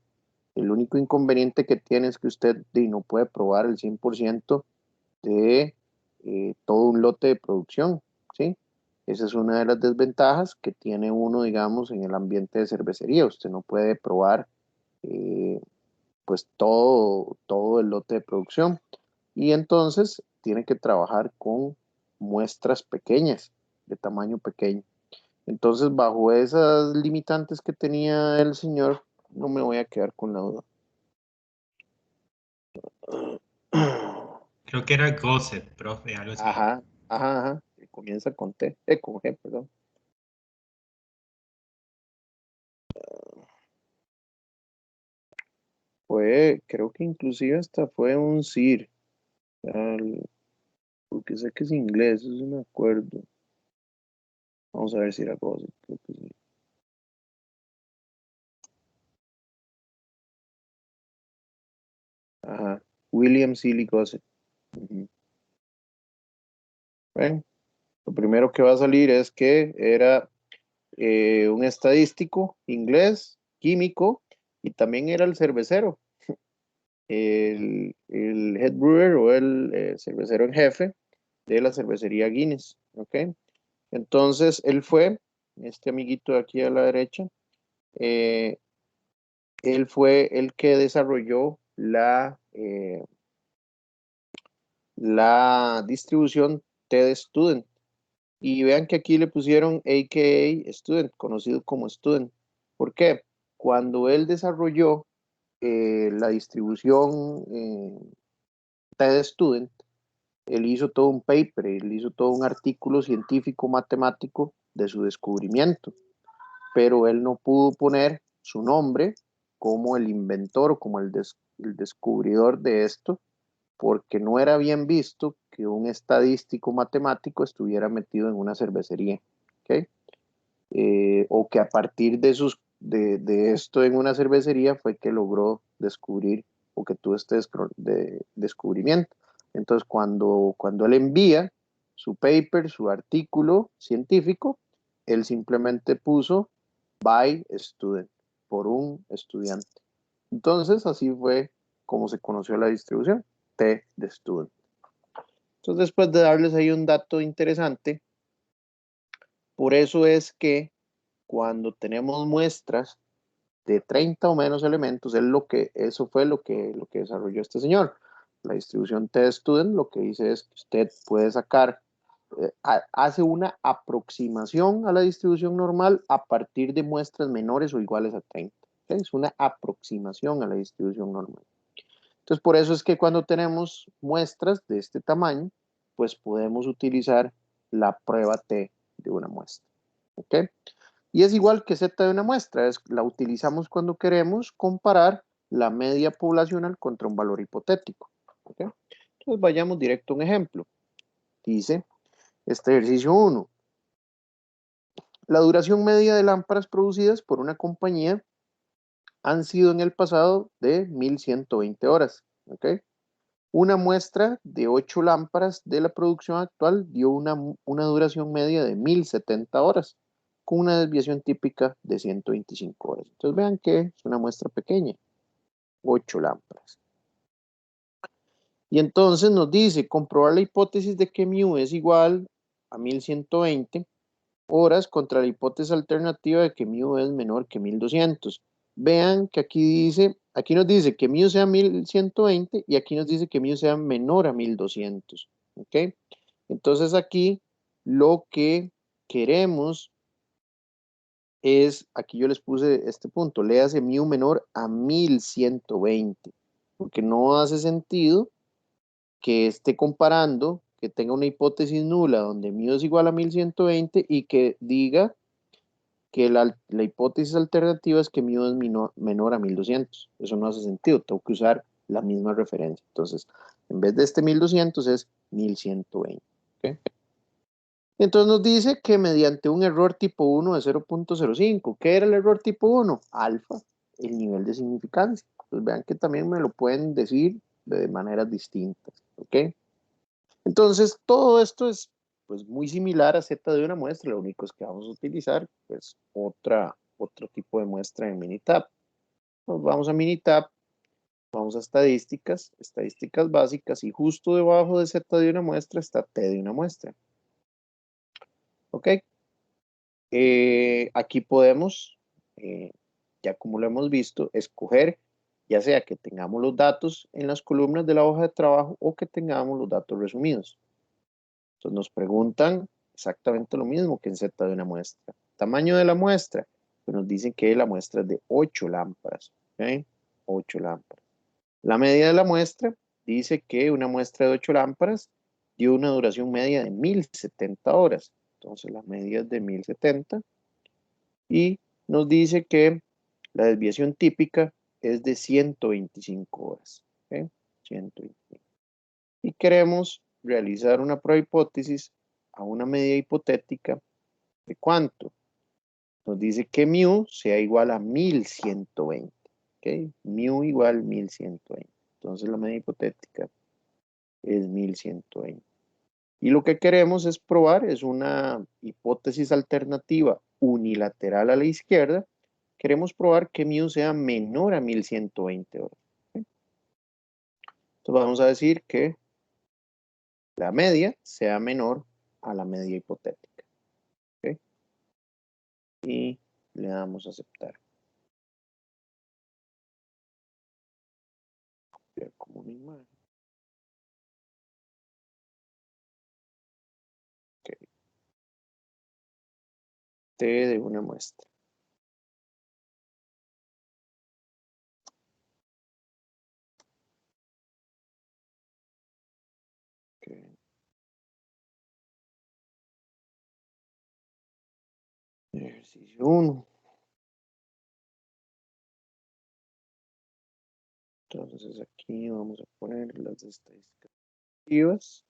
El único inconveniente que tiene es que usted no puede probar el 100% de todo un lote de producción, ¿sí? Esa es una de las desventajas que tiene uno, digamos, en el ambiente de cervecería. Usted no puede probar pues todo el lote de producción. Y entonces tiene que trabajar con muestras pequeñas, de tamaño pequeño. Entonces, bajo esas limitantes que tenía el señor, no me voy a quedar con la duda. Creo que era Gosset, profe, algo así. Ajá. Comienza con T, con G, perdón. Creo que inclusive hasta fue un CIR, porque sé que es inglés, eso sí me acuerdo. Vamos a ver si era Gosset, creo que sí. Ajá, William Seeley Gosset. Bueno, lo primero que va a salir es que era un estadístico inglés, químico, y también era el cervecero, el head brewer o el cervecero en jefe de la cervecería Guinness, ¿ok? Entonces, él fue, este amiguito de aquí a la derecha, él fue el que desarrolló la distribución T de Student. Y vean que aquí le pusieron AKA Student, conocido como Student. ¿Por qué? Cuando él desarrolló la distribución T de Student, él hizo todo un paper, él hizo todo un artículo científico matemático de su descubrimiento, pero él no pudo poner su nombre como el inventor o como el descubridor de esto, porque no era bien visto que un estadístico matemático estuviera metido en una cervecería. ¿Okay? o que a partir de esto en una cervecería fue que logró descubrir o que tuvo este descubrimiento. Entonces, cuando él envía su paper, su artículo científico, él simplemente puso by student, por un estudiante. Entonces, así fue como se conoció la distribución, T de student. Entonces, después de darles ahí un dato interesante, por eso es que cuando tenemos muestras de 30 o menos elementos, eso fue lo que desarrolló este señor. La distribución T-Student lo que dice es que usted puede sacar, hace una aproximación a la distribución normal a partir de muestras menores o iguales a 30. ¿Okay? Es una aproximación a la distribución normal. Entonces, por eso es que cuando tenemos muestras de este tamaño, pues podemos utilizar la prueba T de una muestra. ¿Ok? Y es igual que Z de una muestra, la utilizamos cuando queremos comparar la media poblacional contra un valor hipotético. ¿Okay? Entonces vayamos directo a un ejemplo. Dice, este ejercicio 1. La duración media de lámparas producidas por una compañía han sido en el pasado de 1120 horas. ¿Okay? Una muestra de 8 lámparas de la producción actual dio una duración media de 1070 horas, con una desviación típica de 125 horas. Entonces vean que es una muestra pequeña, 8 lámparas. Y entonces nos dice comprobar la hipótesis de que mu es igual a 1120 horas contra la hipótesis alternativa de que mu es menor que 1200. Vean que aquí nos dice que mu sea 1120 y aquí nos dice que mu sea menor a 1200. ¿Ok? Entonces aquí lo que queremos es, aquí yo les puse este punto, léase mu menor a 1120, porque no hace sentido que esté comparando, que tenga una hipótesis nula donde mu es igual a 1120 y que diga que la hipótesis alternativa es que mu es menor a 1200. Eso no hace sentido, tengo que usar la misma referencia. Entonces, en vez de este 1200 es 1120. ¿Okay? Entonces nos dice que mediante un error tipo 1 de 0.05, ¿qué era el error tipo 1? Alfa, el nivel de significancia. Pues vean que también me lo pueden decir de maneras distintas. ¿Ok? Entonces, todo esto es pues muy similar a Z de una muestra, lo único es que vamos a utilizar pues otro tipo de muestra en Minitab. Nos vamos a Minitab, vamos a estadísticas básicas y justo debajo de Z de una muestra está T de una muestra. ¿Ok? Aquí podemos, ya como lo hemos visto, escoger ya sea que tengamos los datos en las columnas de la hoja de trabajo o que tengamos los datos resumidos. Entonces nos preguntan exactamente lo mismo que en Z de una muestra. Tamaño de la muestra, pues nos dicen que la muestra es de 8 lámparas. ¿Okay? 8 lámparas. La medida de la muestra dice que una muestra de 8 lámparas dio una duración media de 1070 horas. Entonces la media es de 1070 y nos dice que la desviación típica es de 125 horas. ¿Okay? 125. Y queremos realizar una prueba hipótesis a una medida hipotética de cuánto. Nos dice que mu sea igual a 1120. ¿Okay? Mu igual a 1120. Entonces la medida hipotética es 1120. Y lo que queremos es probar, es una hipótesis alternativa unilateral a la izquierda. Queremos probar que mu sea menor a 1120 horas. ¿Okay? Entonces vamos a decir que la media sea menor a la media hipotética. ¿Okay? Y le damos a aceptar. Copiar como una imagen. Okay. T de una muestra. Okay. Ejercicio 1. Entonces aquí vamos a poner las estadísticas activas.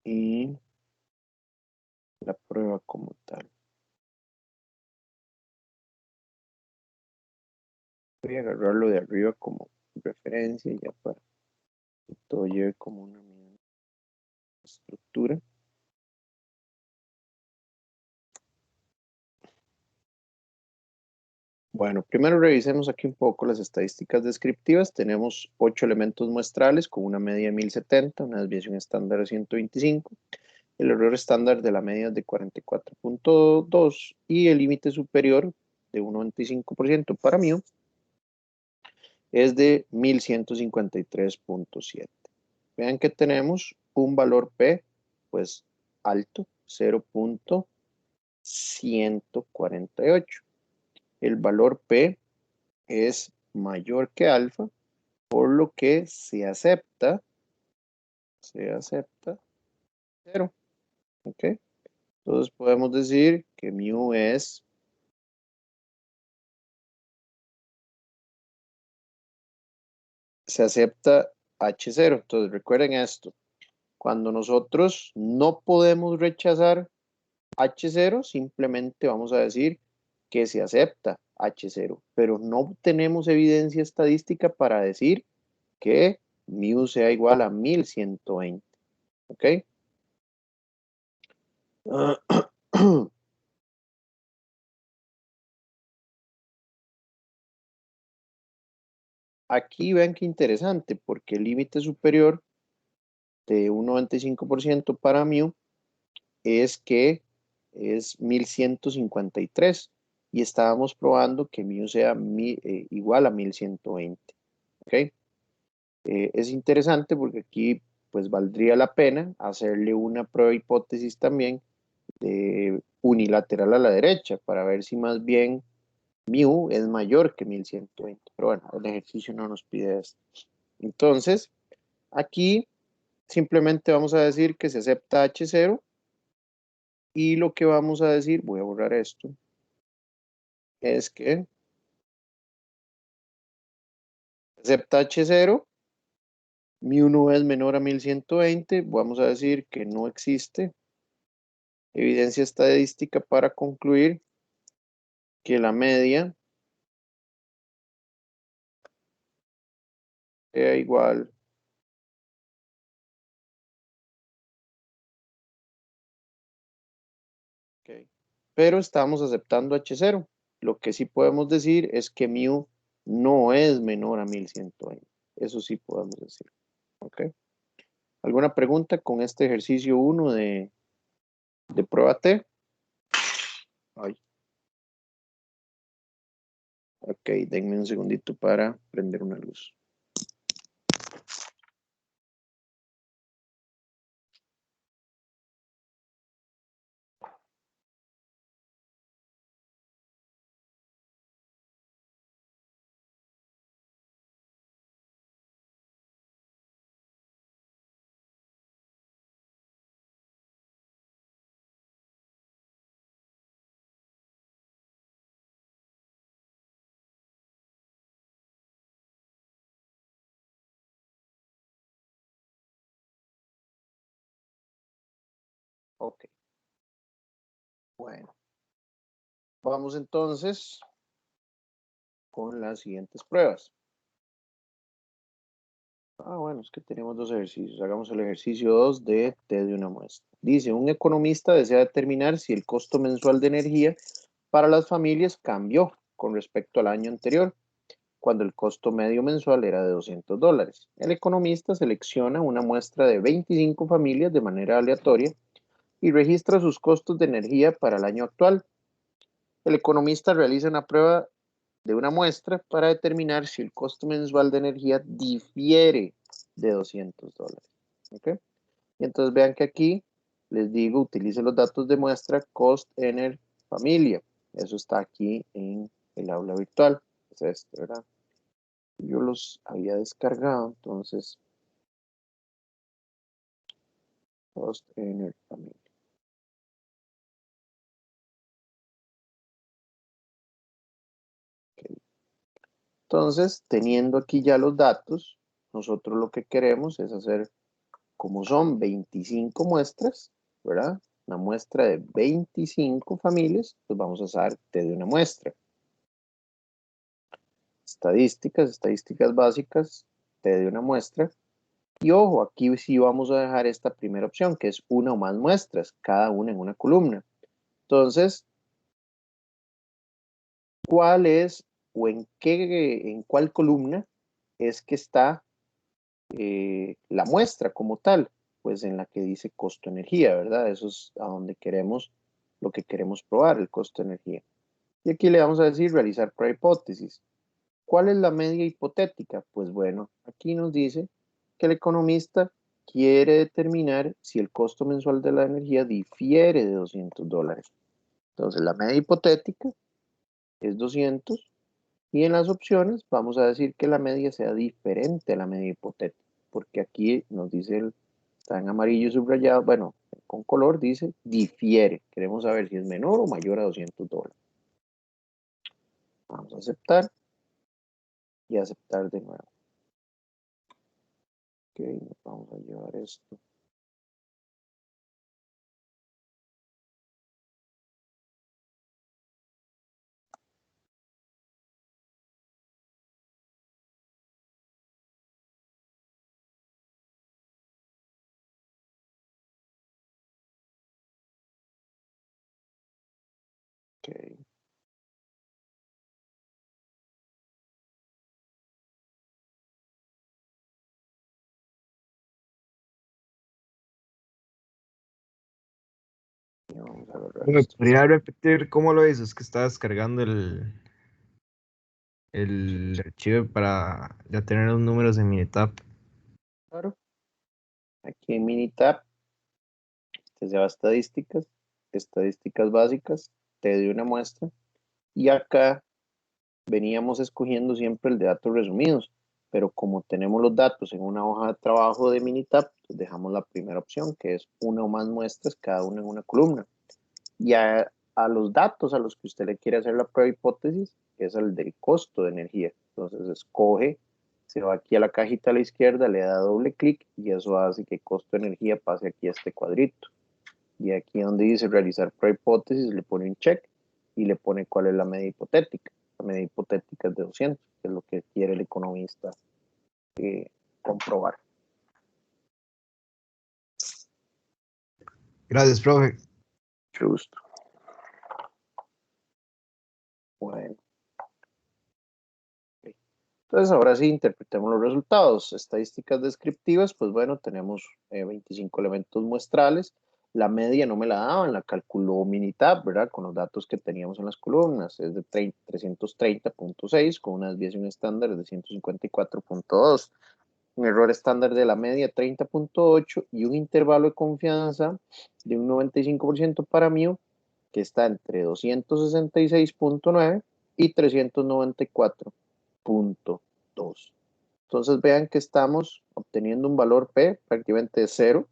y la prueba como tal. Voy a agarrarlo de arriba como referencia ya para que todo lleve como una misma estructura. Bueno, primero revisemos aquí un poco las estadísticas descriptivas. Tenemos 8 elementos muestrales con una media de 1070, una desviación estándar de 125. El error estándar de la media es de 44.2 y el límite superior de un 95% para mí es de 1153.7. Vean que tenemos un valor P, pues alto, 0.148. El valor P es mayor que alfa, por lo que se acepta 0. ¿Ok? Entonces podemos decir que mu se acepta H0. Entonces recuerden esto. Cuando nosotros no podemos rechazar H0, simplemente vamos a decir que se acepta H0, pero no tenemos evidencia estadística para decir que mu sea igual a 1120. ¿Ok? Aquí vean qué interesante, porque el límite superior de un 95% para mu es que es 1153 y estábamos probando que mu sea igual a 1120. ¿Ok? Es interesante porque aquí pues valdría la pena hacerle una prueba hipótesis también de unilateral a la derecha para ver si más bien mu es mayor que 1120. Pero bueno, el ejercicio no nos pide esto. Entonces, aquí simplemente vamos a decir que se acepta H0 y lo que vamos a decir, voy a borrar esto, es que se acepta H0, mu no es menor a 1120, vamos a decir que no existe evidencia estadística para concluir que la media sea igual okay. Pero estamos aceptando H0. Lo que sí podemos decir es que mu no es menor a 1120. Eso sí podemos decir. ¿Ok? ¿Alguna pregunta con este ejercicio 1 de prueba T? Ay. Ok, denme un segundito para prender una luz. Ok. Bueno. Vamos entonces con las siguientes pruebas. Bueno, es que tenemos dos ejercicios. Hagamos el ejercicio 2 de T de una muestra. Dice, un economista desea determinar si el costo mensual de energía para las familias cambió con respecto al año anterior, cuando el costo medio mensual era de $200. El economista selecciona una muestra de 25 familias de manera aleatoria y registra sus costos de energía para el año actual. El economista realiza una prueba de una muestra para determinar si el costo mensual de energía difiere de $200. ¿Ok? Y entonces vean que aquí les digo, utilice los datos de muestra cost, ener, familia. Eso está aquí en el aula virtual. Es este, ¿verdad? Yo los había descargado, entonces cost, ener, familia. Okay. Entonces, teniendo aquí ya los datos, nosotros lo que queremos es hacer como son 25 muestras, ¿verdad? Una muestra de 25 familias, pues vamos a usar T de una muestra. Estadísticas básicas, T de una muestra. Y ojo, aquí sí vamos a dejar esta primera opción, que es una o más muestras, cada una en una columna. Entonces, ¿cuál es o en cuál columna es que está la muestra como tal? Pues en la que dice costo-energía, ¿verdad? Eso es a donde queremos, lo que queremos probar, el costo-energía. Y aquí le vamos a decir realizar prueba hipótesis. ¿Cuál es la media hipotética? Pues bueno, aquí nos dice que el economista quiere determinar si el costo mensual de la energía difiere de $200. Entonces, la media hipotética es 200 y en las opciones vamos a decir que la media sea diferente a la media hipotética, porque aquí nos dice, está en amarillo subrayado, bueno, con color dice difiere. Queremos saber si es menor o mayor a $200. Vamos a aceptar y aceptar de nuevo. Ok, vamos a llevar esto. Ok. Y vamos a ver ¿Me esto. podría repetir cómo lo hizo? Es que estaba descargando el archivo para ya tener los números en Minitab. Claro. Aquí en Minitab, se va a estadísticas básicas, te doy una muestra. Y acá veníamos escogiendo siempre el de datos resumidos, pero como tenemos los datos en una hoja de trabajo de Minitab, pues dejamos la primera opción, que es una o más muestras, cada una en una columna. Y a los datos a los que usted le quiere hacer la prueba hipótesis, que es el del costo de energía. Entonces escoge, se va aquí a la cajita a la izquierda, le da doble clic y eso hace que costo de energía pase aquí a este cuadrito. Y aquí donde dice realizar prueba hipótesis, le pone un check y le pone cuál es la media hipotética. La media hipotética es de 200, que es lo que quiere el economista comprobar. Gracias, profe. Mucho gusto. Bueno. Entonces, ahora sí, interpretemos los resultados. Estadísticas descriptivas, pues bueno, tenemos 25 elementos muestrales. La media no me la daban, la calculó Minitab, ¿verdad? Con los datos que teníamos en las columnas. Es de 330.6 con una desviación estándar de 154.2. Un error estándar de la media 30.8 y un intervalo de confianza de un 95% para mí, que está entre 266.9 y 394.2. Entonces vean que estamos obteniendo un valor P prácticamente de 0.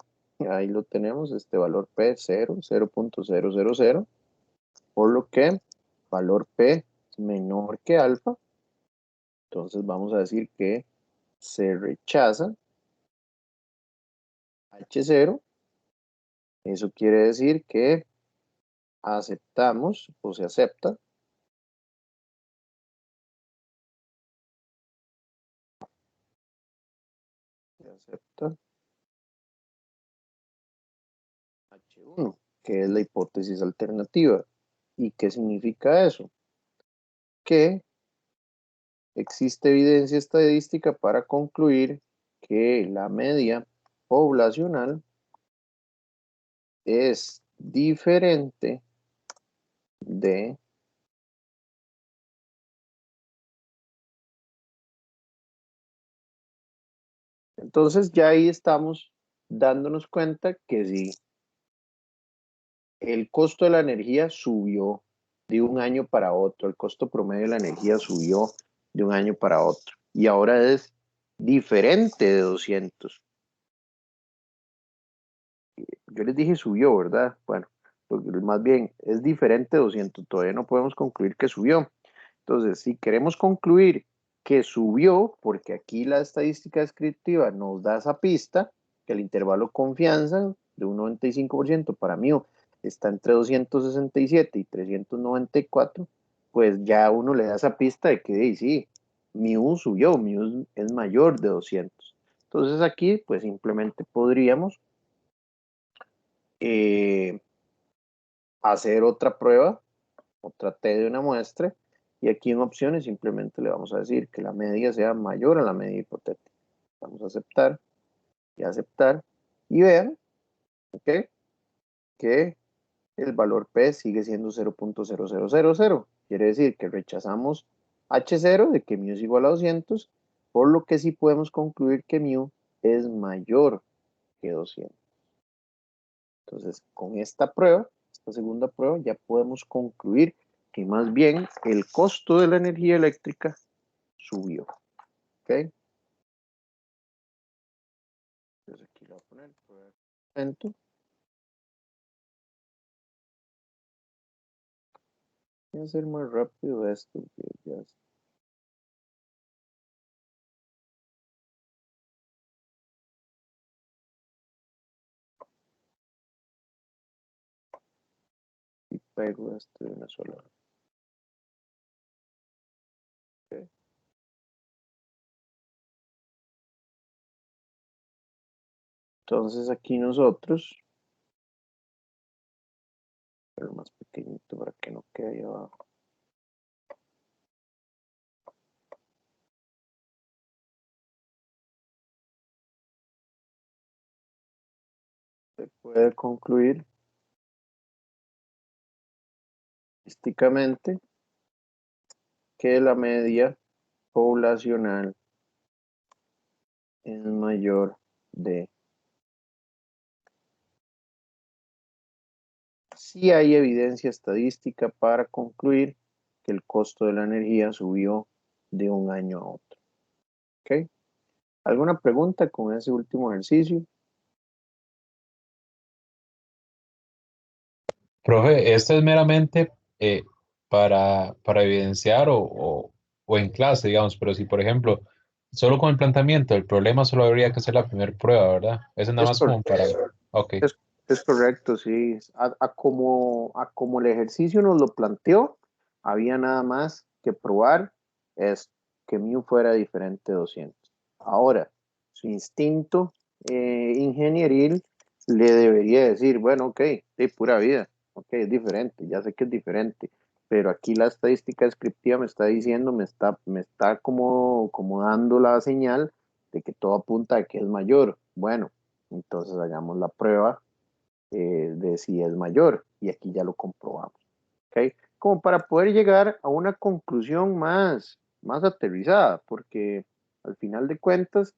Ahí lo tenemos, este valor P 0, 0.000, por lo que valor P es menor que alfa. Entonces vamos a decir que se rechaza H0. Eso quiere decir que aceptamos o se acepta H1, que es la hipótesis alternativa. ¿Y qué significa eso? Que existe evidencia estadística para concluir que la media poblacional es diferente de entonces ya ahí estamos dándonos cuenta que si el costo de la energía subió de un año para otro, el costo promedio de la energía subió de un año para otro y ahora es diferente de 200. Yo les dije subió, ¿verdad? Bueno, porque más bien es diferente de 200, todavía no podemos concluir que subió. Entonces, si queremos concluir que subió, porque aquí la estadística descriptiva nos da esa pista, que el intervalo de confianza de un 95% para mu está entre 267 y 394, pues ya uno le da esa pista de que sí, mu subió, mu es mayor de 200. Entonces aquí pues simplemente podríamos hacer otra prueba, otra T de una muestra, y aquí en opciones simplemente le vamos a decir que la media sea mayor a la media hipotética. Vamos a aceptar y vean, ¿ok?, que el valor P sigue siendo 0.0000. Quiere decir que rechazamos H0 de que mu es igual a 200, por lo que sí podemos concluir que mu es mayor que 200. Entonces, con esta prueba, esta segunda prueba, ya podemos concluir que más bien el costo de la energía eléctrica subió. ¿Ok? Entonces aquí lo voy a poner por momento. Voy a hacer más rápido esto, que ya está. Y pego esto de una sola vez. Okay. Entonces aquí nosotros, pero más pequeñito para que no quede ahí abajo. Se puede concluir estadísticamente que la media poblacional es mayor de. Sí hay evidencia estadística para concluir que el costo de la energía subió de un año a otro. ¿Ok? ¿Alguna pregunta con ese último ejercicio? Profe, esto es meramente para evidenciar o en clase, digamos, pero si, por ejemplo, solo con el planteamiento del problema solo habría que hacer la primera prueba, ¿verdad? Eso nada más como para. Ok. Es correcto, sí. A como el ejercicio nos lo planteó, había nada más que probar es que mu fuera diferente de 200. Ahora, su instinto ingenieril le debería decir, bueno, ok, de pura vida, ok, es diferente, ya sé que es diferente, pero aquí la estadística descriptiva me está diciendo, me está como dando la señal de que todo apunta a que es mayor. Bueno, entonces hagamos la prueba de si es mayor, y aquí ya lo comprobamos. ¿Okay? Como para poder llegar a una conclusión más aterrizada, porque al final de cuentas,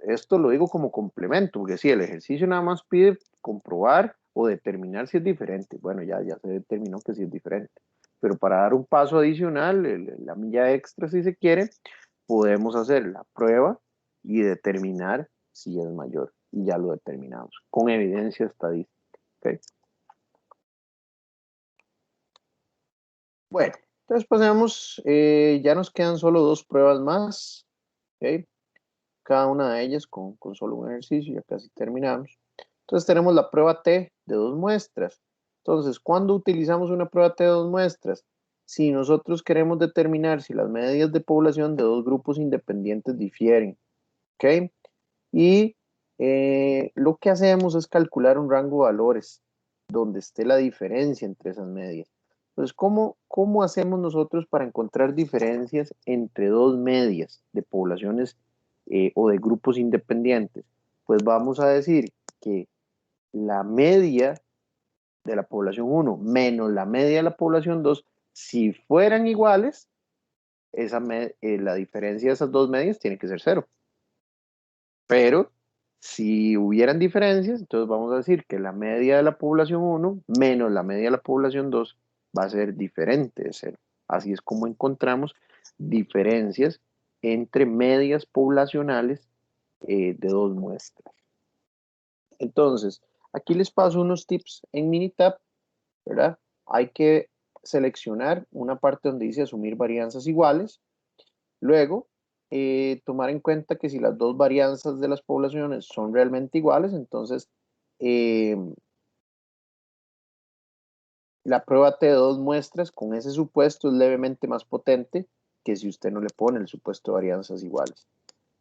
esto lo digo como complemento, porque si el ejercicio nada más pide comprobar o determinar si es diferente, bueno, ya se determinó que sí es diferente, pero para dar un paso adicional, la milla extra si se quiere, podemos hacer la prueba y determinar si es mayor, y ya lo determinamos, con evidencia estadística. ¿Okay? Bueno, entonces pasemos, ya nos quedan solo dos pruebas más, ¿okay? Cada una de ellas con solo un ejercicio, ya casi terminamos. Entonces tenemos la prueba T de dos muestras. Entonces, ¿cuándo utilizamos una prueba T de dos muestras? Si nosotros queremos determinar si las medias de población de dos grupos independientes difieren, ¿ok? Y lo que hacemos es calcular un rango de valores donde esté la diferencia entre esas medias. Entonces, ¿cómo hacemos nosotros para encontrar diferencias entre dos medias de poblaciones o de grupos independientes? Pues vamos a decir que la media de la población 1 menos la media de la población 2, si fueran iguales, la diferencia de esas dos medias tiene que ser 0. Pero si hubieran diferencias, entonces vamos a decir que la media de la población 1 menos la media de la población 2 va a ser diferente de 0. Así es como encontramos diferencias entre medias poblacionales de dos muestras. Entonces, aquí les paso unos tips en Minitab, ¿verdad? Hay que seleccionar una parte donde dice asumir varianzas iguales. Luego, tomar en cuenta que si las dos varianzas de las poblaciones son realmente iguales, entonces la prueba T de 2 muestras con ese supuesto es levemente más potente que si usted no le pone el supuesto de varianzas iguales.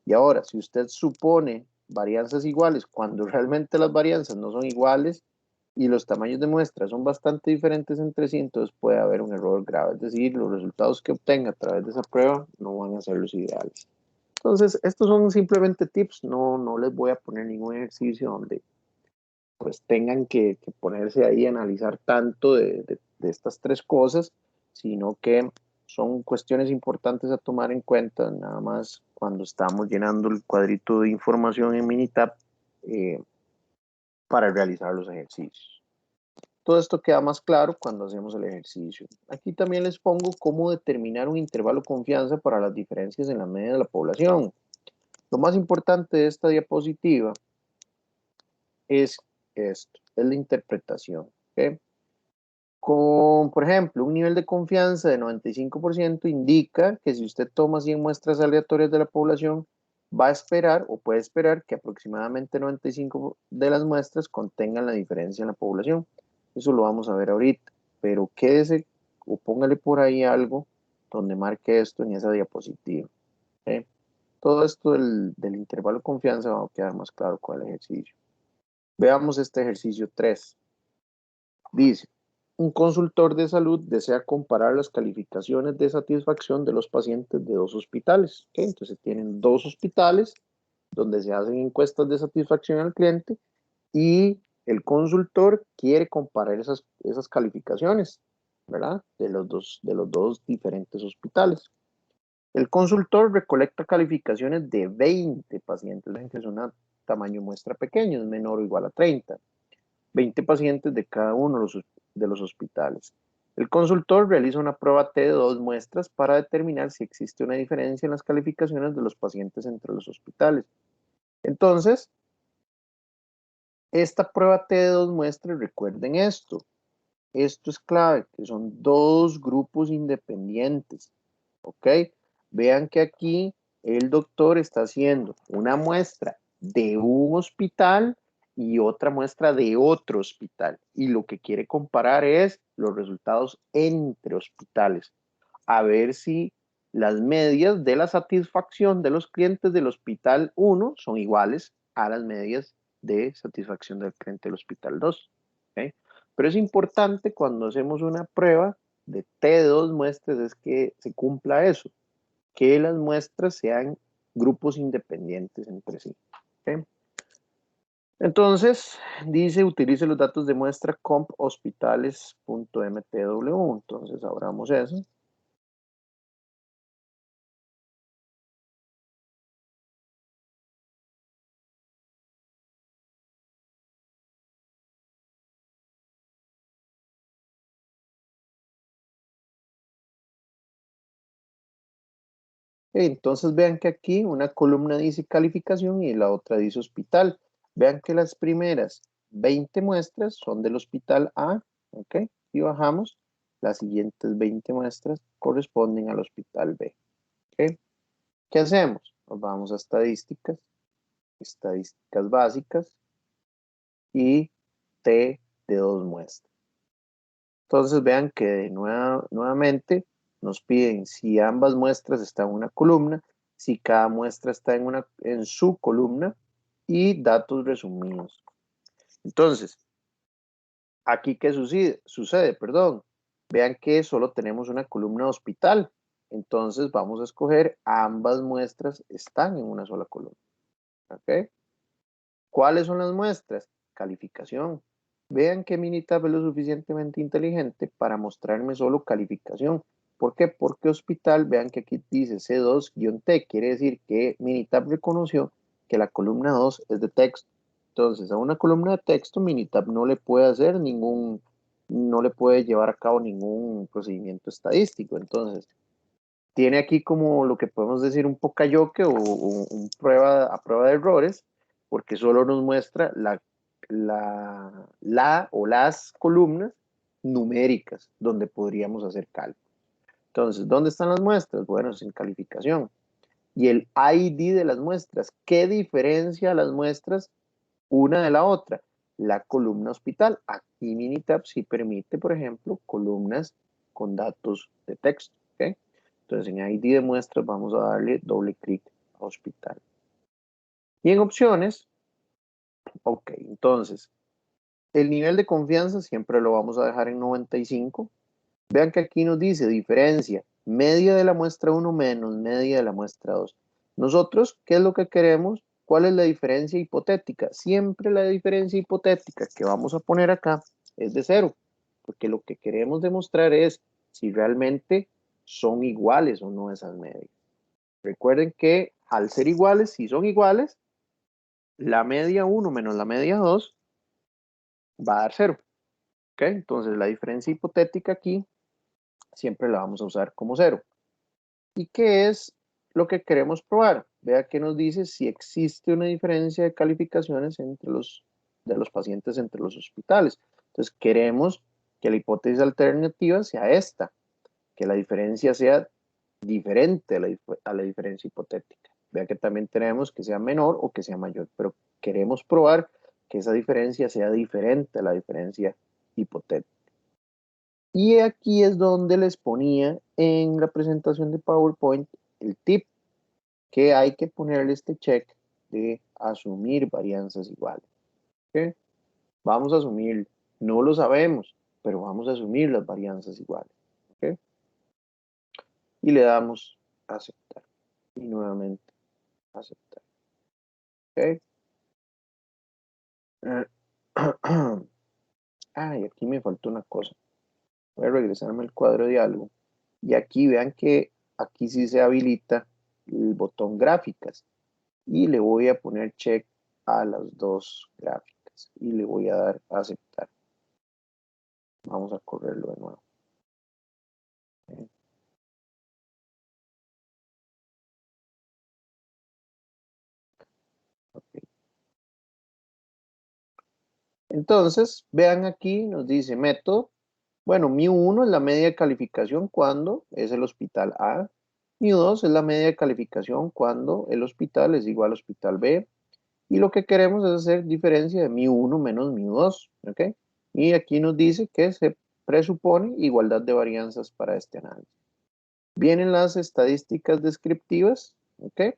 Y ahora, si usted supone varianzas iguales cuando realmente las varianzas no son iguales y los tamaños de muestra son bastante diferentes entre sí, entonces puede haber un error grave. Es decir, los resultados que obtenga a través de esa prueba no van a ser los ideales. Entonces, estos son simplemente tips. No les voy a poner ningún ejercicio donde pues tengan que ponerse ahí a analizar tanto de estas tres cosas, sino que son cuestiones importantes a tomar en cuenta, nada más cuando estamos llenando el cuadrito de información en Minitab para realizar los ejercicios. Todo esto queda más claro cuando hacemos el ejercicio. Aquí también les pongo cómo determinar un intervalo de confianza para las diferencias en la media de la población. Lo más importante de esta diapositiva es esto, es la interpretación. ¿Okay? Por ejemplo, un nivel de confianza de 95% indica que si usted toma 100 muestras aleatorias de la población, va a esperar o puede esperar que aproximadamente 95 de las muestras contengan la diferencia en la población. Eso lo vamos a ver ahorita, pero quédese o póngale por ahí algo donde marque esto en esa diapositiva. ¿Okay? Todo esto del intervalo de confianza va a quedar más claro con el ejercicio. Veamos este ejercicio 3. Dice, un consultor de salud desea comparar las calificaciones de satisfacción de los pacientes de dos hospitales. ¿Okay? Entonces tienen dos hospitales donde se hacen encuestas de satisfacción al cliente y el consultor quiere comparar esas calificaciones, ¿verdad? De los dos diferentes hospitales. El consultor recolecta calificaciones de 20 pacientes, ven que es un tamaño muestra pequeño, es menor o igual a 30. 20 pacientes de cada uno de los hospitales. El consultor realiza una prueba T de 2 muestras para determinar si existe una diferencia en las calificaciones de los pacientes entre los hospitales. Entonces, esta prueba T de 2 muestras, recuerden esto. Esto es clave, que son dos grupos independientes. ¿Ok? Vean que aquí el doctor está haciendo una muestra de un hospital y otra muestra de otro hospital. Y lo que quiere comparar es los resultados entre hospitales. A ver si las medias de la satisfacción de los clientes del hospital 1 son iguales a las medias de satisfacción del cliente del hospital 2. ¿Okay? Pero es importante cuando hacemos una prueba de T de 2 muestras es que se cumpla eso, que las muestras sean grupos independientes entre sí. ¿Okay? Entonces, dice, utilice los datos de muestra comphospitales.mtw. Entonces, abramos eso. Entonces vean que aquí una columna dice calificación y la otra dice hospital. Vean que las primeras 20 muestras son del hospital A, ¿ok? Y bajamos, las siguientes 20 muestras corresponden al hospital B, ¿ok? ¿Qué hacemos? Nos vamos a estadísticas, estadísticas básicas y T de 2 muestras. Entonces vean que nuevamente nos piden si ambas muestras están en una columna, si cada muestra está en su columna y datos resumidos. Entonces, aquí ¿qué sucede? Vean que solo tenemos una columna hospital. Entonces vamos a escoger ambas muestras están en una sola columna. ¿Ok? ¿Cuáles son las muestras? Calificación. Vean que Minitab es lo suficientemente inteligente para mostrarme solo calificación. ¿Por qué? Porque hospital, vean que aquí dice C2-T, quiere decir que Minitab reconoció que la columna 2 es de texto. Entonces, a una columna de texto, Minitab no le puede no le puede llevar a cabo ningún procedimiento estadístico. Entonces, tiene aquí como lo que podemos decir un pocayoke o un a prueba de errores, porque solo nos muestra la o las columnas numéricas donde podríamos hacer cálculo. Entonces, ¿dónde están las muestras? Bueno, es en calificación. y el ID de las muestras. ¿Qué diferencia las muestras una de la otra? La columna hospital. Aquí Minitab sí permite, por ejemplo, columnas con datos de texto. ¿Okay? Entonces en ID de muestras vamos a darle doble clic a hospital. Y en opciones, ok, entonces el nivel de confianza siempre lo vamos a dejar en 95. Vean que aquí nos dice diferencia, media de la muestra 1 menos media de la muestra 2. Nosotros, ¿qué es lo que queremos? ¿Cuál es la diferencia hipotética? Siempre la diferencia hipotética que vamos a poner acá es de 0, porque lo que queremos demostrar es si realmente son iguales o no esas medias. Recuerden que al ser iguales, si son iguales, la media 1 menos la media 2 va a dar 0. ¿Okay? Entonces la diferencia hipotética aquí siempre la vamos a usar como 0. ¿Y qué es lo que queremos probar? Vea que nos dice si existe una diferencia de calificaciones entre los pacientes entre los hospitales. Entonces queremos que la hipótesis alternativa sea esta, que la diferencia sea diferente a la diferencia hipotética. Vea que también tenemos que sea menor o que sea mayor, pero queremos probar que esa diferencia sea diferente a la diferencia hipotética. Y aquí es donde les ponía en la presentación de PowerPoint el tip que hay que ponerle este check de asumir varianzas iguales. ¿Okay? Vamos a asumir, no lo sabemos, pero vamos a asumir las varianzas iguales. ¿Okay? Y le damos aceptar. Y nuevamente aceptar. ¿Okay? Y aquí me faltó una cosa. Voy a regresarme al cuadro de diálogo. Y aquí vean que aquí sí se habilita el botón gráficas. Y le voy a poner check a las dos gráficas. Y le voy a dar a aceptar. Vamos a correrlo de nuevo. Okay. Entonces, vean aquí, nos dice método. Bueno, μ1 es la media de calificación cuando es el hospital A. μ2 es la media de calificación cuando el hospital es igual al hospital B. Y lo que queremos es hacer diferencia de μ1 menos μ2. ¿Okay? Y aquí nos dice que se presupone igualdad de varianzas para este análisis. Vienen las estadísticas descriptivas. ¿Okay?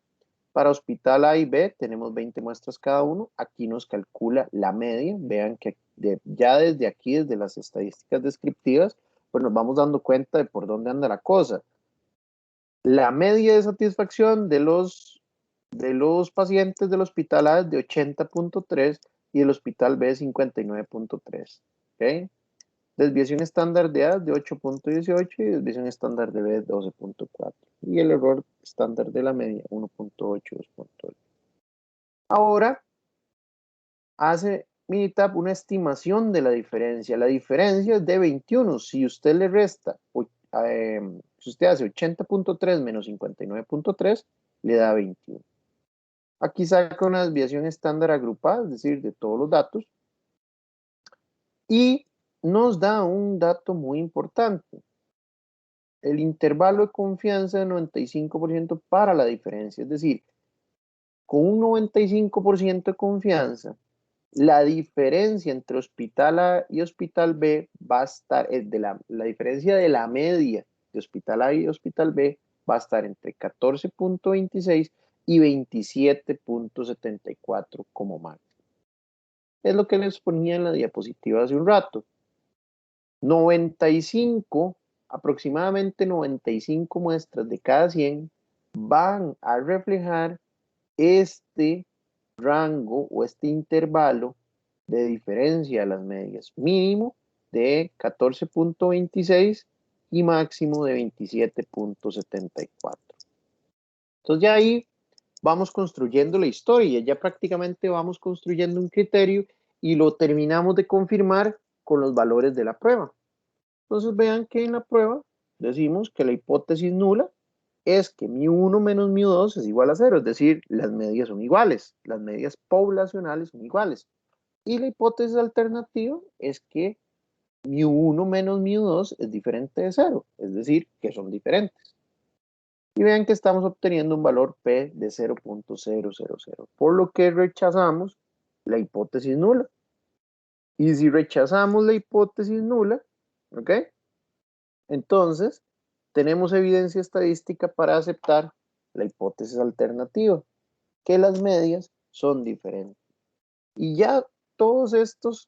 Para hospital A y B tenemos 20 muestras cada uno. Aquí nos calcula la media. Vean que ya desde aquí, desde las estadísticas descriptivas, pues nos vamos dando cuenta de por dónde anda la cosa. La media de satisfacción de los pacientes del hospital A es de 80.3 y el hospital B 59.3. ¿Okay? Desviación estándar de A de 8.18 y desviación estándar de B 12.4. Y el error estándar de la media 1.8, 2.8. Ahora hace Minitab una estimación de la diferencia. La diferencia es de 21. Si usted le resta, si usted hace 80.3 menos 59.3, le da 21. Aquí saca una desviación estándar agrupada, es decir, de todos los datos. Y nos da un dato muy importante. El intervalo de confianza de 95% para la diferencia. Es decir, con un 95% de confianza, la diferencia entre hospital A y hospital B va a estar, la diferencia de la media de hospital A y hospital B va a estar entre 14.26 y 27.74 como máximo. Es lo que les ponía en la diapositiva hace un rato. 95, aproximadamente 95 muestras de cada 100 van a reflejar este rango o este intervalo de diferencia de las medias, mínimo de 14.26 y máximo de 27.74. Entonces ya ahí vamos construyendo la historia, ya prácticamente vamos construyendo un criterio y lo terminamos de confirmar con los valores de la prueba. Entonces vean que en la prueba decimos que la hipótesis nula es que μ1 menos μ2 es igual a 0, es decir, las medias son iguales, las medias poblacionales son iguales. Y la hipótesis alternativa es que μ1 menos μ2 es diferente de 0, es decir, que son diferentes. Y vean que estamos obteniendo un valor P de 0.000, por lo que rechazamos la hipótesis nula. Y si rechazamos la hipótesis nula, ¿ok? Entonces, tenemos evidencia estadística para aceptar la hipótesis alternativa, que las medias son diferentes. Y ya todos estas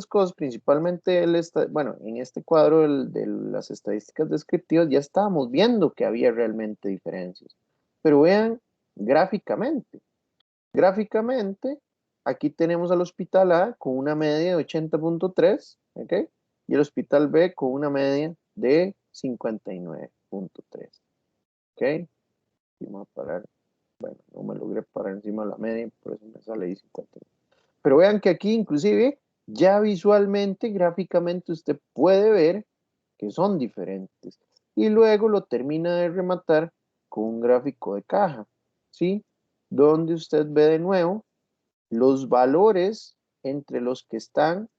cosas, principalmente bueno, en este cuadro de las estadísticas descriptivas, ya estábamos viendo que había realmente diferencias. Pero vean gráficamente. Gráficamente, aquí tenemos al hospital A con una media de 80.3, ¿ok? Y el hospital B con una media de 59.3, ¿ok? Y vamos a parar. Bueno, no me logré parar encima de la media, por eso me sale ahí 59. Pero vean que aquí inclusive ya visualmente, gráficamente, usted puede ver que son diferentes. Y luego lo termina de rematar con un gráfico de caja, ¿sí? Donde usted ve de nuevo los valores entre los que están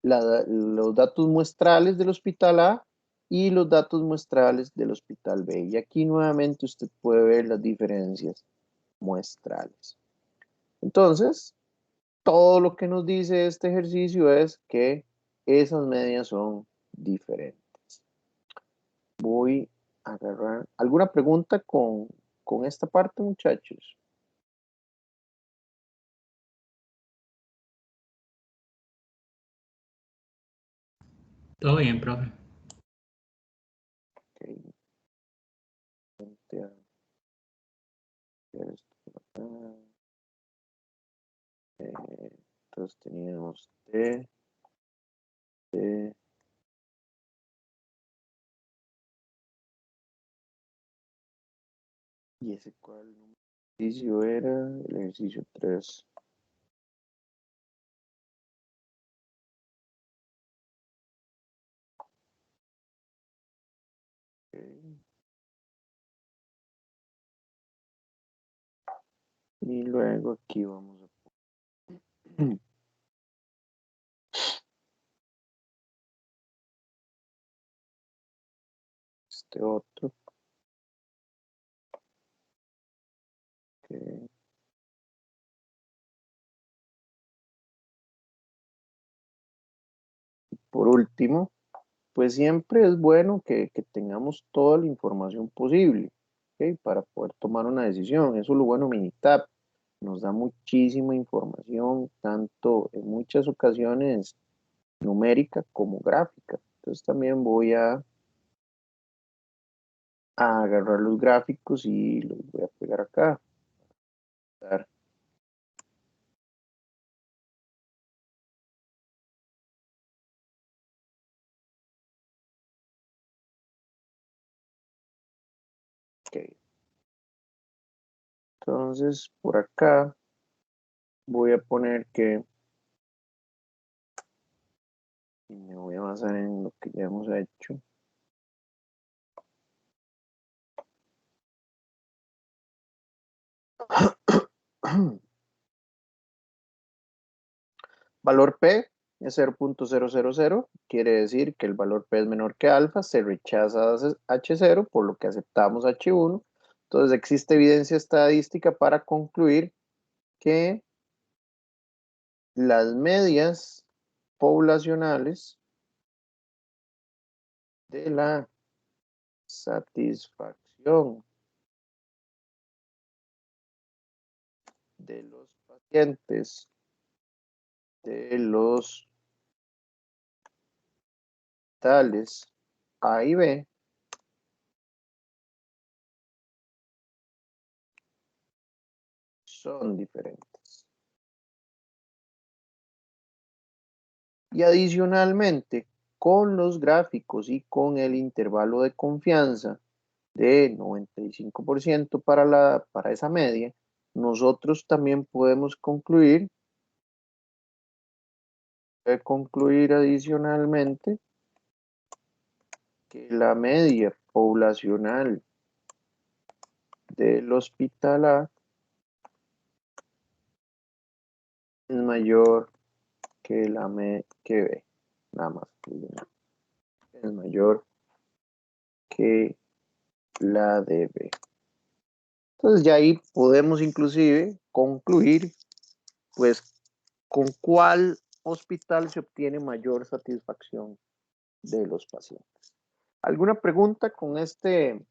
los datos muestrales del hospital A y los datos muestrales del hospital B. Y aquí nuevamente usted puede ver las diferencias muestrales. Entonces, todo lo que nos dice este ejercicio es que esas medias son diferentes. Voy a agarrar alguna pregunta con esta parte, muchachos. Todo bien, profe. Okay. Entonces teníamos T, T, y ese cuál ejercicio era el ejercicio 3. Okay. Y luego aquí vamos a poner este otro. Okay. Por último, pues siempre es bueno que tengamos toda la información posible, ¿okay? Para poder tomar una decisión. Eso es lo bueno de Minitab. Nos da muchísima información, tanto en muchas ocasiones numérica como gráfica. Entonces también voy a agarrar los gráficos y los voy a pegar acá. Ok. Entonces, por acá voy a poner que y me voy a basar en lo que ya hemos hecho. Valor P es 0.000, quiere decir que el valor P es menor que alfa, se rechaza H0, por lo que aceptamos H1. Entonces existe evidencia estadística para concluir que las medias poblacionales de la satisfacción de los pacientes de los tales A y B son diferentes. Y adicionalmente, con los gráficos y con el intervalo de confianza de 95% para esa media, nosotros también podemos concluir adicionalmente que la media poblacional del hospital A es mayor que la que B, nada más, es mayor que la de B. Entonces ya ahí podemos inclusive concluir pues con cuál hospital se obtiene mayor satisfacción de los pacientes. ¿Alguna pregunta con este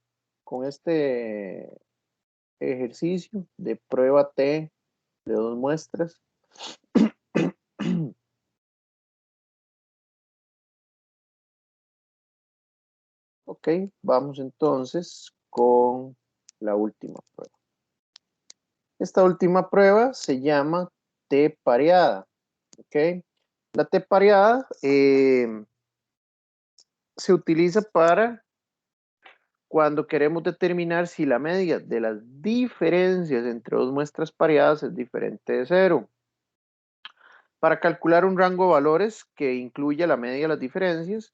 ejercicio de prueba T de 2 muestras? Ok, vamos entonces con la última prueba. Esta última prueba se llama T pareada. Ok, la T pareada se utiliza para cuando queremos determinar si la media de las diferencias entre 2 muestras pareadas es diferente de 0. Para calcular un rango de valores que incluya la media de las diferencias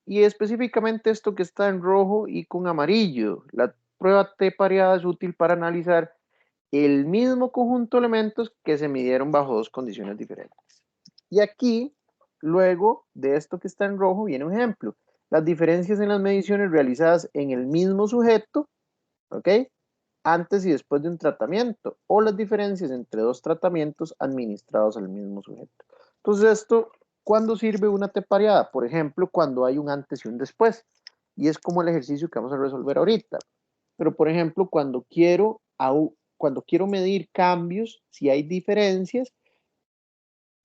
y específicamente esto que está en rojo y con amarillo. La prueba T pareada es útil para analizar el mismo conjunto de elementos que se midieron bajo 2 condiciones diferentes. Y aquí, luego de esto que está en rojo, viene un ejemplo. Las diferencias en las mediciones realizadas en el mismo sujeto, ¿ok? Antes y después de un tratamiento, o las diferencias entre 2 tratamientos administrados al mismo sujeto. Entonces esto, ¿cuándo sirve una T pareada? Por ejemplo, cuando hay un antes y un después. Y es como el ejercicio que vamos a resolver ahorita. Pero, por ejemplo, cuando quiero medir cambios, si hay diferencias,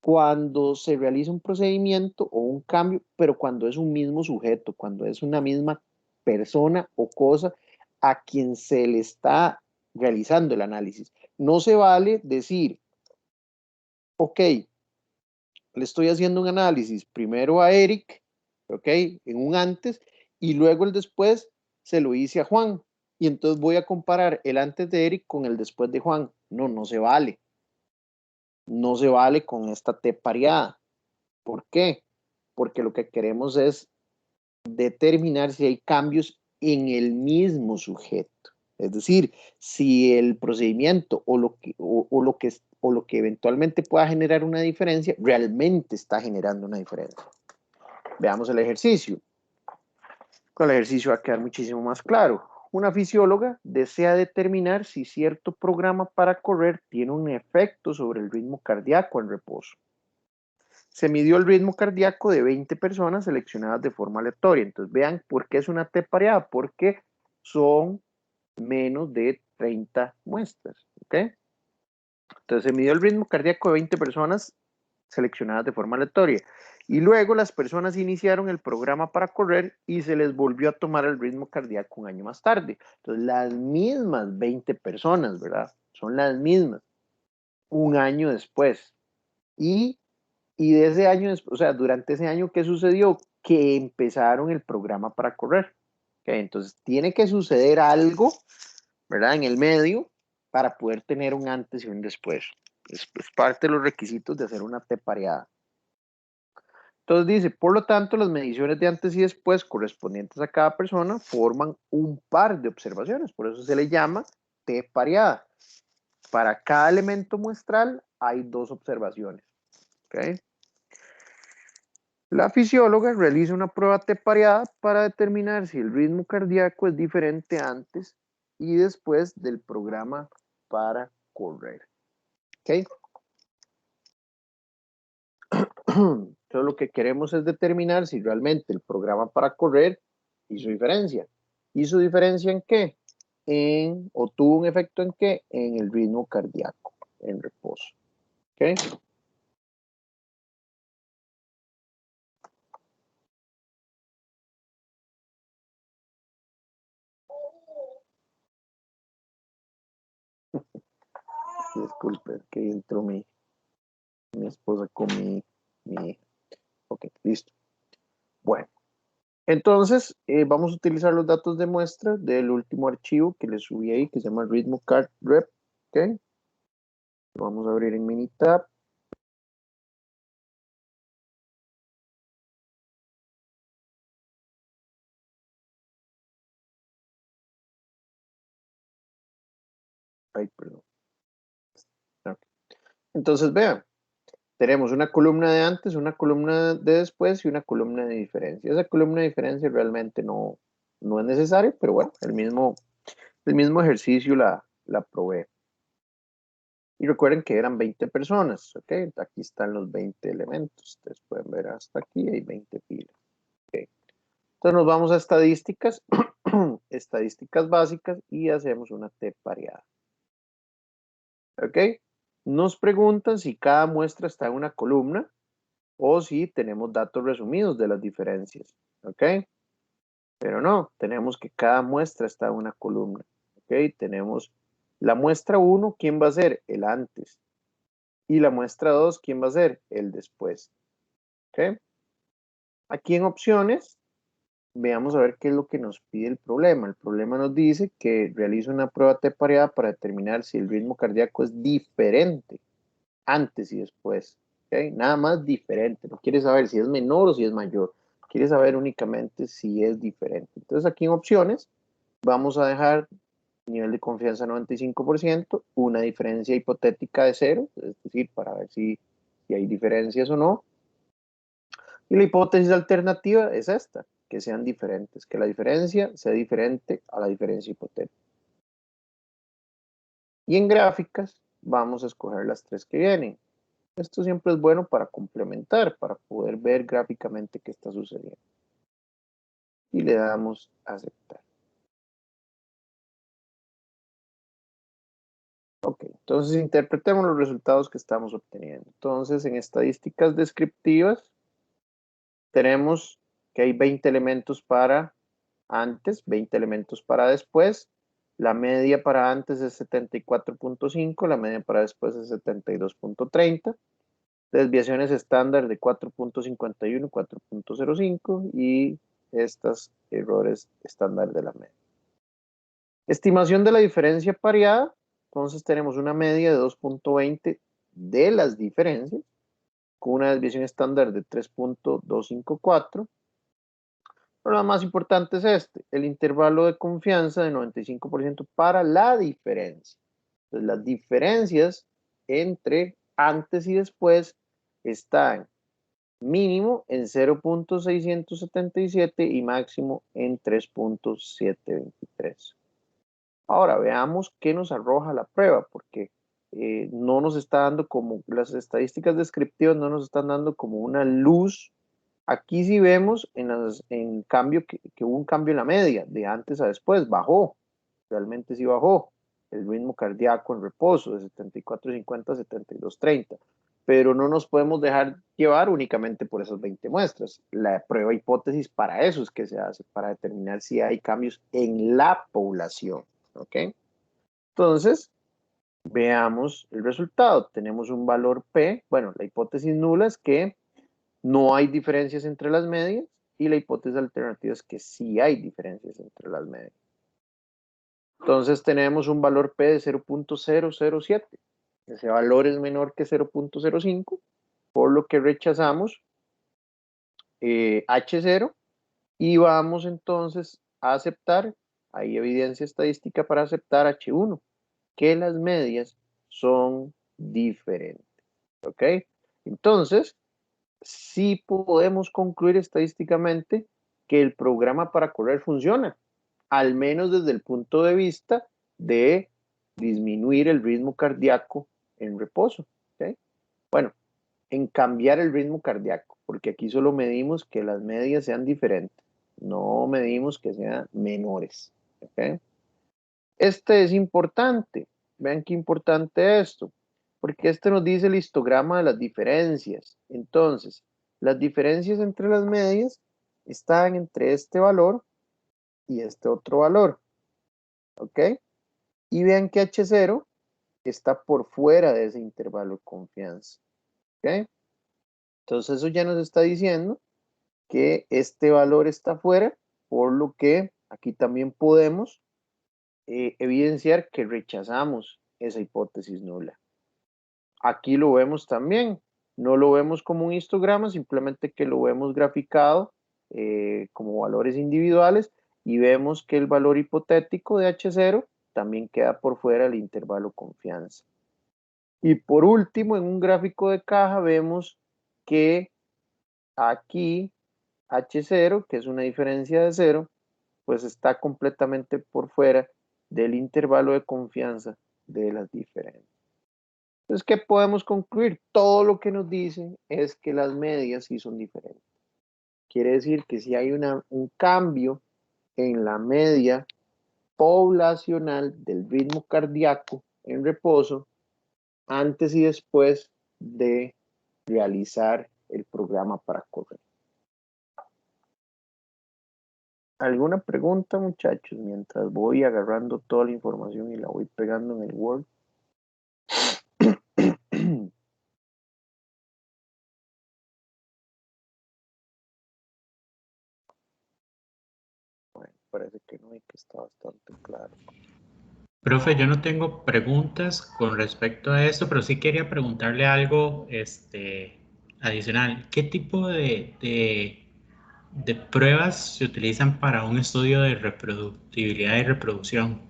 cuando se realiza un procedimiento o un cambio, pero cuando es un mismo sujeto, cuando es una misma persona o cosa a quien se le está realizando el análisis. No se vale decir, ok, le estoy haciendo un análisis primero a Eric, ok, en un antes, y luego el después se lo hice a Juan, y entonces voy a comparar el antes de Eric con el después de Juan. No, no se vale. No se vale con esta T pareada. ¿Por qué? Porque lo que queremos es determinar si hay cambios en el mismo sujeto. Es decir, si el procedimiento o lo que eventualmente pueda generar una diferencia, realmente está generando una diferencia. Veamos el ejercicio. Con el ejercicio va a quedar muchísimo más claro. Una fisióloga desea determinar si cierto programa para correr tiene un efecto sobre el ritmo cardíaco en reposo. Se midió el ritmo cardíaco de 20 personas seleccionadas de forma aleatoria. Entonces vean por qué es una T pareada, porque son menos de 30 muestras. ¿Ok? Entonces se midió el ritmo cardíaco de 20 personas seleccionadas de forma aleatoria. Y luego las personas iniciaron el programa para correr y se les volvió a tomar el ritmo cardíaco un año más tarde. Entonces las mismas 20 personas, ¿verdad? Son las mismas un año después. Y de ese año, o sea, durante ese año, ¿qué sucedió? Que empezaron el programa para correr. ¿Okay? Entonces, tiene que suceder algo, ¿verdad? En el medio para poder tener un antes y un después. Es parte de los requisitos de hacer una T pareada. Entonces dice, por lo tanto, las mediciones de antes y después correspondientes a cada persona forman un par de observaciones. Por eso se le llama T pareada. Para cada elemento muestral hay 2 observaciones. ¿Ok? La fisióloga realiza una prueba T pareada para determinar si el ritmo cardíaco es diferente antes y después del programa para correr. ¿Ok? Entonces lo que queremos es determinar si realmente el programa para correr hizo diferencia. ¿Hizo diferencia en qué? O tuvo un efecto en qué? En el ritmo cardíaco, en reposo. ¿Ok? Disculpe, que entró mi esposa con mi hija. Ok, listo. Bueno, entonces vamos a utilizar los datos de muestra del último archivo que le subí ahí, que se llama RhythmoCard Rep. Ok, lo vamos a abrir en Minitab. Ay, perdón. Okay. Entonces vean, tenemos una columna de antes, una columna de después y una columna de diferencia. Esa columna de diferencia realmente no no es necesario, pero bueno, el mismo ejercicio la provee. Y recuerden que eran 20 personas, ¿ok? Aquí están los 20 elementos. Ustedes pueden ver hasta aquí, hay 20 pilas. ¿Okay? Entonces nos vamos a estadísticas, estadísticas básicas y hacemos una T pareada. ¿Ok? Nos preguntan si cada muestra está en una columna o si tenemos datos resumidos de las diferencias. ¿Ok? Pero no, tenemos que cada muestra está en una columna. ¿Ok? Tenemos la muestra 1, ¿quién va a ser? El antes. Y la muestra 2, ¿quién va a ser? El después. ¿Ok? Aquí en opciones, veamos a ver qué es lo que nos pide el problema. El problema nos dice que realiza una prueba T pareada para determinar si el ritmo cardíaco es diferente antes y después. ¿Ok? Nada más diferente. No quiere saber si es menor o si es mayor. Quiere saber únicamente si es diferente. Entonces aquí en opciones vamos a dejar nivel de confianza 95%, una diferencia hipotética de 0, es decir, para ver si hay diferencias o no. Y la hipótesis alternativa es esta, que sean diferentes, que la diferencia sea diferente a la diferencia hipotética. Y en gráficas vamos a escoger las 3 que vienen. Esto siempre es bueno para complementar, para poder ver gráficamente qué está sucediendo. Y le damos a aceptar. Ok, entonces interpretemos los resultados que estamos obteniendo. Entonces, en estadísticas descriptivas, tenemos que hay 20 elementos para antes, 20 elementos para después. La media para antes es 74.5, la media para después es 72.30. Desviaciones estándar de 4.51, 4.05 y estos errores estándar de la media. Estimación de la diferencia pareada. Entonces tenemos una media de 2.20 de las diferencias con una desviación estándar de 3.254. Pero lo más importante es el intervalo de confianza de 95% para la diferencia. Entonces, las diferencias entre antes y después están mínimo en 0.677 y máximo en 3.723. Ahora veamos qué nos arroja la prueba, porque no nos está dando como, las estadísticas descriptivas no nos están dando como una luz. Aquí sí vemos en cambio que hubo un cambio en la media, de antes a después, bajó, realmente sí bajó el ritmo cardíaco en reposo de 74.50 a 72.30, pero no nos podemos dejar llevar únicamente por esas 20 muestras. La prueba hipótesis para eso es que se hace, para determinar si hay cambios en la población, ¿ok? Entonces, veamos el resultado. Tenemos un valor P, bueno, la hipótesis nula es que no hay diferencias entre las medias y la hipótesis alternativa es que sí hay diferencias entre las medias. Entonces tenemos un valor P de 0.007. Ese valor es menor que 0.05, por lo que rechazamos H0 y vamos entonces a aceptar, hay evidencia estadística para aceptar H1, que las medias son diferentes. ¿Ok? Entonces, sí podemos concluir estadísticamente que el programa para correr funciona, al menos desde el punto de vista de disminuir el ritmo cardíaco en reposo. ¿Okay? Bueno, en cambiar el ritmo cardíaco, porque aquí solo medimos que las medias sean diferentes, no medimos que sean menores. ¿Okay? Este es importante, vean qué importante esto, porque este nos dice el histograma de las diferencias. Entonces, las diferencias entre las medias están entre este valor y este otro valor. ¿Ok? Y vean que H0 está por fuera de ese intervalo de confianza. ¿Ok? Entonces, eso ya nos está diciendo que este valor está fuera, por lo que aquí también podemos evidenciar que rechazamos esa hipótesis nula. Aquí lo vemos también, no lo vemos como un histograma, simplemente que lo vemos graficado como valores individuales y vemos que el valor hipotético de H0 también queda por fuera del intervalo confianza. Y por último, en un gráfico de caja vemos que aquí H0, que es una diferencia de 0, pues está completamente por fuera del intervalo de confianza de las diferencias. Entonces, ¿qué podemos concluir? Todo lo que nos dicen es que las medias sí son diferentes. Quiere decir que si hay un cambio en la media poblacional del ritmo cardíaco en reposo, antes y después de realizar el programa para correr. ¿Alguna pregunta, muchachos? Mientras voy agarrando toda la información y la voy pegando en el Word. Bueno, parece que no, y que está bastante claro. Profe, yo no tengo preguntas con respecto a esto, pero sí quería preguntarle algo adicional. ¿Qué tipo de pruebas se utilizan para un estudio de reproductibilidad y reproducción?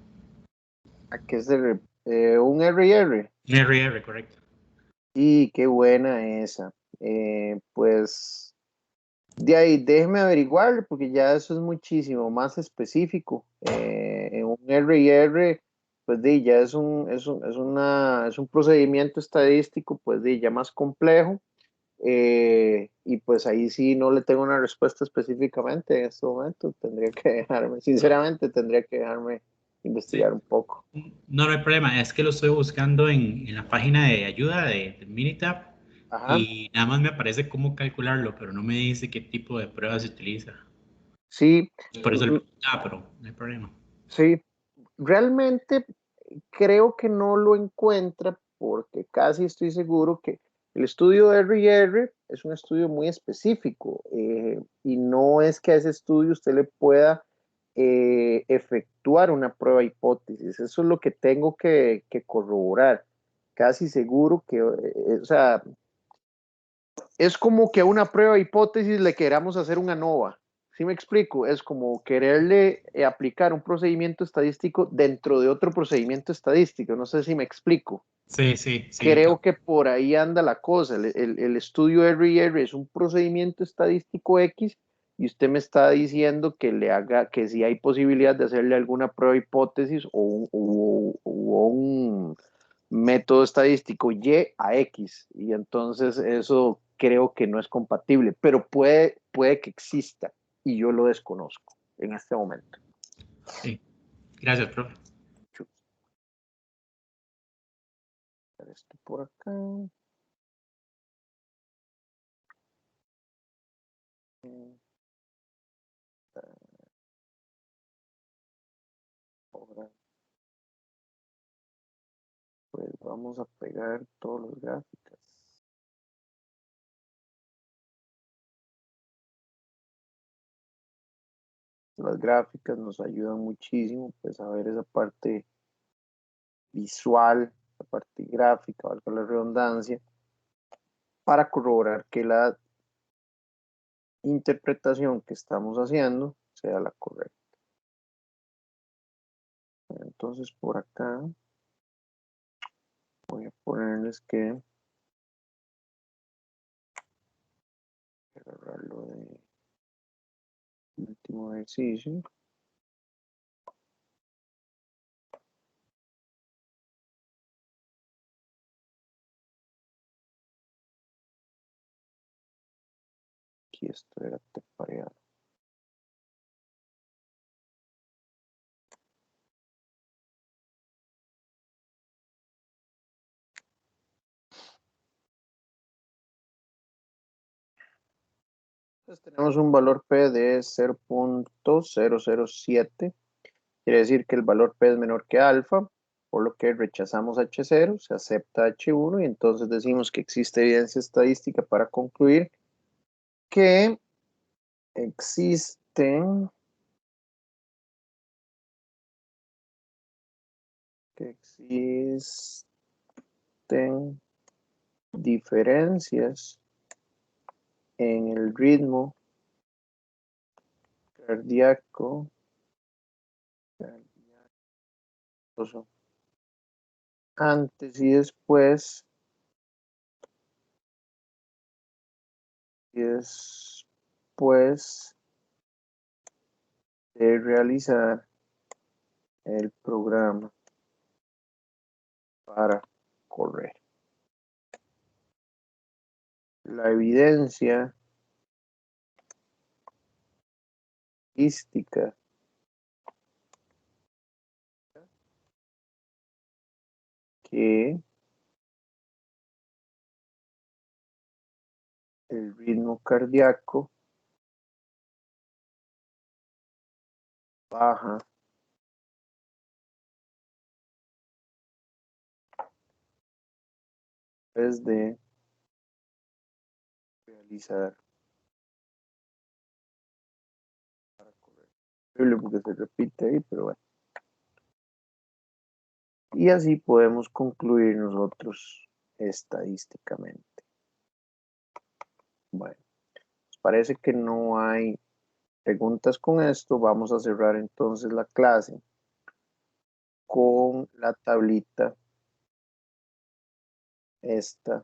¿A qué se un RR? RR, correcto. Sí, qué buena esa. Pues de ahí, déjeme averiguar, porque ya eso es muchísimo más específico. En un RR, pues ya es un procedimiento estadístico, pues ya más complejo. Y pues ahí sí no le tengo una respuesta específicamente en este momento. Sinceramente, tendría que dejarme investigar un poco. No hay problema, es que lo estoy buscando en la página de ayuda de Minitab Ajá. y nada más me aparece cómo calcularlo, pero no me dice qué tipo de prueba se utiliza. Sí. Por eso le preguntaba, pero no hay problema. Sí, realmente creo que no lo encuentra porque casi estoy seguro que el estudio de R&R es un estudio muy específico y no es que a ese estudio usted le pueda efectuar una prueba hipótesis. Eso es lo que tengo que corroborar. Casi seguro que, o sea, es como que a una prueba hipótesis le queramos hacer una ANOVA. ¿Sí me explico? Es como quererle aplicar un procedimiento estadístico dentro de otro procedimiento estadístico. No sé si me explico. Sí. Creo que por ahí anda la cosa. El estudio R&R es un procedimiento estadístico X y usted me está diciendo que le haga, que si hay posibilidad de hacerle alguna prueba hipótesis o un método estadístico Y a X. Y entonces eso creo que no es compatible, pero puede que exista y yo lo desconozco en este momento. Sí. Gracias, profe. Esto por acá. Ahora, pues vamos a pegar todos los gráficos. Las gráficas nos ayudan muchísimo pues a ver esa parte visual, la parte gráfica, valga la redundancia, para corroborar que la interpretación que estamos haciendo sea la correcta. Entonces por acá voy a ponerles que agarrarlo de último ejercicio. Aquí esto era pareado. Entonces tenemos un valor P de 0.007. Quiere decir que el valor P es menor que alfa, por lo que rechazamos H0, se acepta H1 y entonces decimos que existe evidencia estadística para concluir que existen diferencias en el ritmo cardíaco antes y después de realizar el programa para correr. La evidencia estadística que el ritmo cardíaco baja después de realizar para correr. Porque se repite ahí, pero bueno. Y así podemos concluir nosotros estadísticamente. Bueno, parece que no hay preguntas con esto. Vamos a cerrar entonces la clase con la tablita esta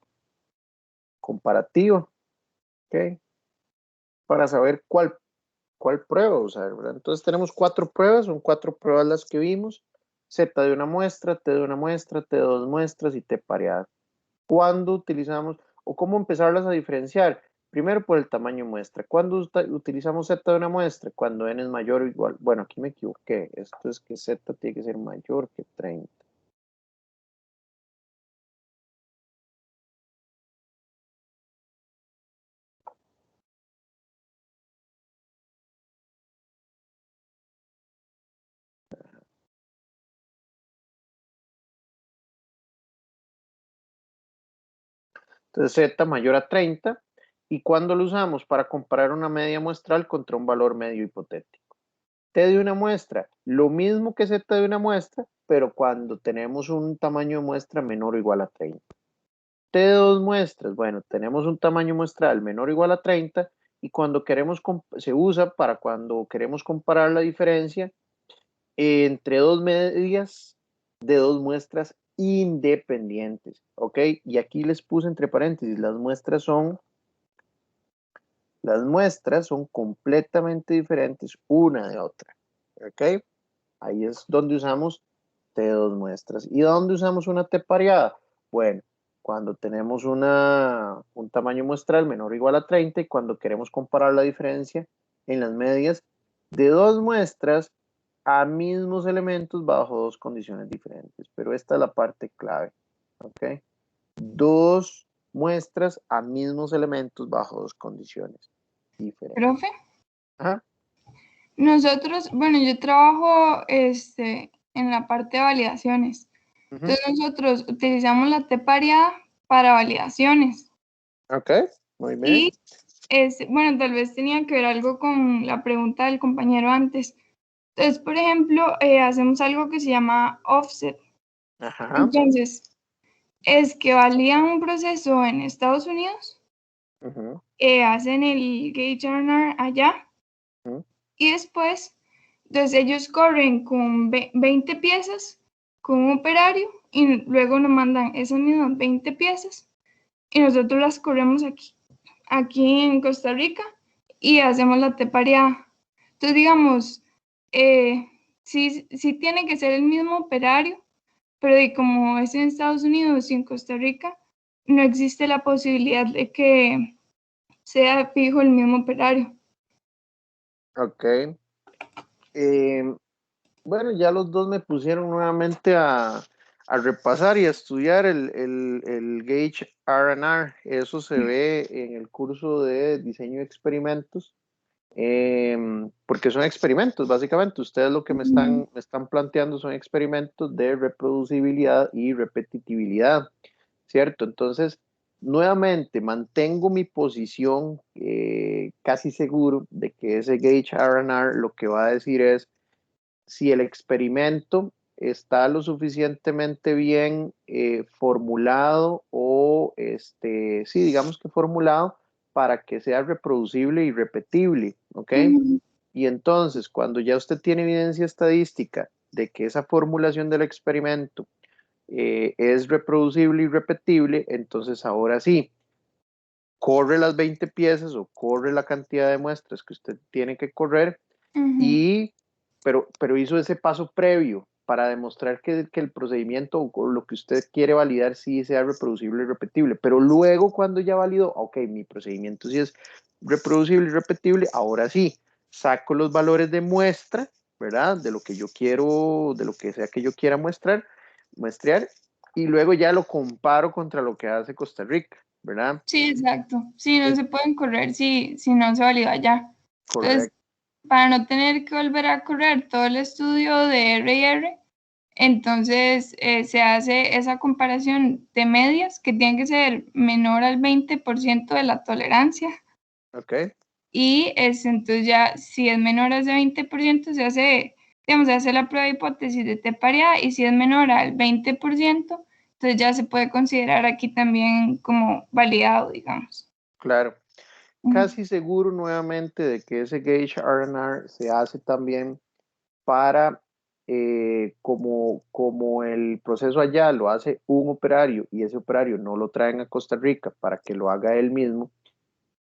comparativa, ¿ok? Para saber cuál prueba usar, ¿verdad? Entonces tenemos 4 pruebas, son 4 pruebas las que vimos. Z de una muestra, T de una muestra, T de 2 muestras y T pareada. ¿Cuándo utilizamos o cómo empezarlas a diferenciar? Primero por el tamaño muestra. ¿Cuándo utilizamos Z de una muestra? Cuando n es mayor o igual. Bueno, aquí me equivoqué. Esto es que Z tiene que ser mayor que 30. Entonces Z mayor a 30. ¿Y cuándo lo usamos? Para comparar una media muestral contra un valor medio hipotético. T de una muestra, lo mismo que Z de una muestra, pero cuando tenemos un tamaño de muestra menor o igual a 30. T de 2 muestras, bueno, tenemos un tamaño muestral menor o igual a 30 y cuando queremos, se usa para cuando queremos comparar la diferencia entre dos medias de 2 muestras independientes, ¿ok? Y aquí les puse entre paréntesis, las muestras son completamente diferentes una de otra, ¿ok? Ahí es donde usamos T de 2 muestras. ¿Y dónde usamos una T pareada? Bueno, cuando tenemos un tamaño muestral menor o igual a 30 y cuando queremos comparar la diferencia en las medias de 2 muestras a mismos elementos bajo 2 condiciones diferentes. Pero esta es la parte clave, ¿ok? 2 muestras a mismos elementos bajo 2 condiciones diferentes. Profe, Ajá. nosotros, bueno, yo trabajo en la parte de validaciones. Entonces nosotros utilizamos la T pareada para validaciones. Ok, muy bien. Y bueno, tal vez tenía que ver algo con la pregunta del compañero antes. Entonces, por ejemplo, hacemos algo que se llama offset. Ajá. Entonces, es que validan un proceso en Estados Unidos, hacen el gauge R&R allá, y después, entonces ellos corren con 20 piezas con un operario y luego nos mandan esas mismas 20 piezas y nosotros las corremos aquí en Costa Rica y hacemos la T pareada. Entonces, digamos, sí tiene que ser el mismo operario, pero como es en Estados Unidos y en Costa Rica, no existe la posibilidad de que sea fijo el mismo operario. Ok. Bueno, ya los dos me pusieron nuevamente a repasar y a estudiar el Gauge R&R. Eso se ve en el curso de diseño de experimentos, porque son experimentos, básicamente. Ustedes lo que me están planteando son experimentos de reproducibilidad y repetitividad, ¿cierto? Entonces, nuevamente, mantengo mi posición casi seguro de que ese Gauge R&R lo que va a decir es si el experimento está lo suficientemente bien formulado o, sí, digamos que formulado para que sea reproducible y repetible, ¿ok? Y entonces, cuando ya usted tiene evidencia estadística de que esa formulación del experimento es reproducible y repetible, entonces ahora sí, corre las 20 piezas o corre la cantidad de muestras que usted tiene que correr y pero hizo ese paso previo para demostrar que el procedimiento o lo que usted quiere validar sí sea reproducible y repetible. Pero luego cuando ya validó, ok, mi procedimiento sí es reproducible y repetible, ahora sí, saco los valores de muestra, ¿verdad? De lo que yo quiero, de lo que sea que yo quiera muestrear, y luego ya lo comparo contra lo que hace Costa Rica, ¿verdad? Sí, exacto. Sí, no se pueden correr si no se validó allá. Entonces, Correcto. para no tener que volver a correr todo el estudio de R&R, entonces se hace esa comparación de medias que tienen que ser menor al 20% de la tolerancia. Ok. Y entonces ya, si es menor a ese 20%, se hace, digamos, se hace la prueba de hipótesis de T paridad, y si es menor al 20%, entonces ya se puede considerar aquí también como validado, digamos. Claro. Casi seguro nuevamente de que ese gauge R&R se hace también para, como el proceso allá lo hace un operario y ese operario no lo traen a Costa Rica para que lo haga él mismo,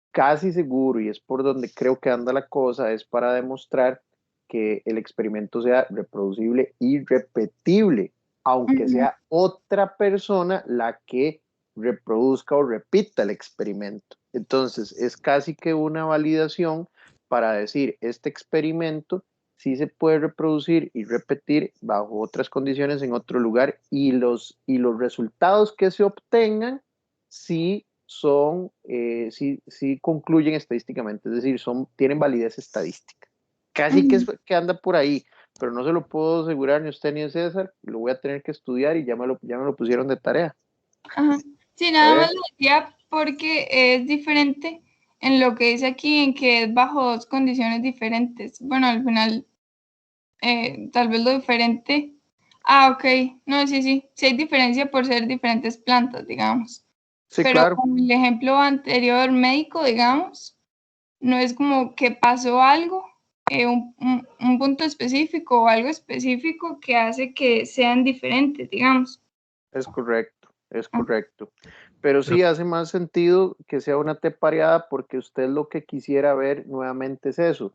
casi seguro, y es por donde creo que anda la cosa, es para demostrar que el experimento sea reproducible y repetible, aunque sea otra persona la que reproduzca o repita el experimento. Entonces, es casi que una validación para decir, este experimento sí se puede reproducir y repetir bajo otras condiciones en otro lugar, y los resultados que se obtengan sí son, sí concluyen estadísticamente, es decir, tienen validez estadística. Casi que anda por ahí, pero no se lo puedo asegurar ni usted ni César, lo voy a tener que estudiar y ya me lo pusieron de tarea. Ajá. Sí, nada más lo decía porque es diferente en lo que dice aquí, en que es bajo dos condiciones diferentes. Bueno, al final, tal vez lo diferente. Ah, ok. No, sí hay diferencia por ser diferentes plantas, digamos. Sí, pero claro. con el ejemplo anterior médico, digamos, no es como que pasó algo, un punto específico o algo específico que hace que sean diferentes, digamos. Es correcto. Pero sí hace más sentido que sea una T pareada, porque usted lo que quisiera ver nuevamente es eso.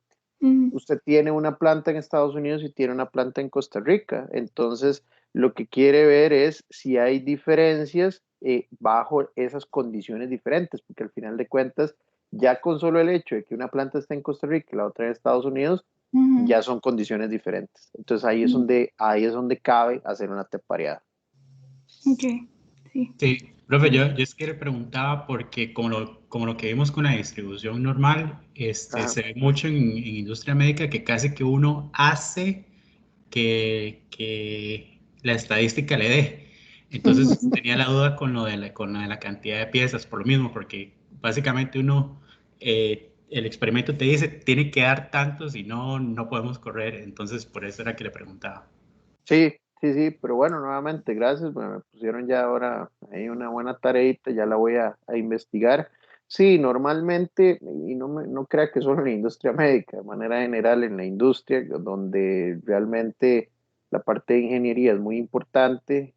Usted tiene una planta en Estados Unidos y tiene una planta en Costa Rica. Entonces, lo que quiere ver es si hay diferencias bajo esas condiciones diferentes, porque al final de cuentas, ya con solo el hecho de que una planta esté en Costa Rica y la otra en Estados Unidos, ya son condiciones diferentes. Entonces, ahí es donde cabe hacer una T pareada. Ok, sí. Sí, profe, yo es que le preguntaba porque como lo que vimos con la distribución normal, se ve mucho en industria médica que casi que uno hace que la estadística le dé. Entonces tenía la duda con lo de la cantidad de piezas, por lo mismo, porque básicamente uno, el experimento te dice, tiene que dar tanto, si no, no podemos correr. Entonces por eso era que le preguntaba. Sí, pero bueno, nuevamente, gracias. Bueno, me pusieron ya ahora ahí una buena tareita, ya la voy a investigar. Sí, normalmente, y no crea que solo en la industria médica, de manera general en la industria, donde realmente la parte de ingeniería es muy importante,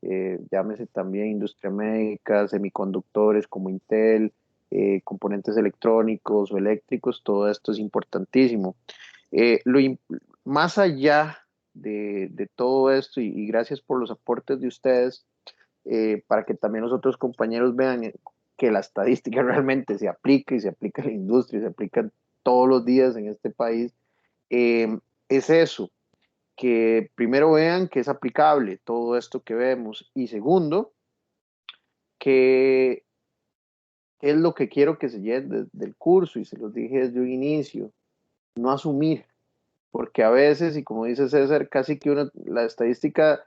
llámese también industria médica, semiconductores como Intel, componentes electrónicos o eléctricos, todo esto es importantísimo. Más allá de todo esto, y gracias por los aportes de ustedes, para que también los otros compañeros vean que la estadística realmente se aplica, y se aplica en la industria, se aplica todos los días en este país, es eso, que primero vean que es aplicable todo esto que vemos, y segundo, que es lo que quiero que se lleve del curso, y se los dije desde un inicio, no asumir, porque a veces, y como dice César, casi que la estadística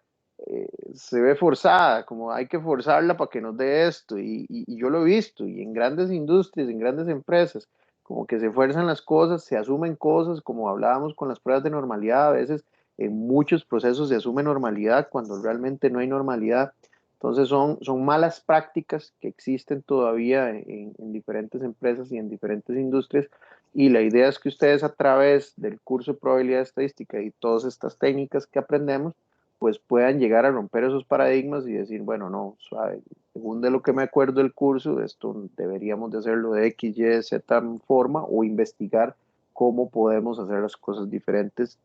se ve forzada, como hay que forzarla para que nos dé esto, y yo lo he visto, y en grandes industrias, en grandes empresas, como que se fuerzan las cosas, se asumen cosas, como hablábamos con las pruebas de normalidad, a veces en muchos procesos se asume normalidad cuando realmente no hay normalidad. Entonces son malas prácticas que existen todavía en diferentes empresas y en diferentes industrias, y la idea es que ustedes, a través del curso de probabilidad estadística y todas estas técnicas que aprendemos, pues puedan llegar a romper esos paradigmas y decir, bueno, no, suave, según de lo que me acuerdo del curso, esto deberíamos de hacerlo de X, Y, Z forma, o investigar cómo podemos hacer las cosas diferentes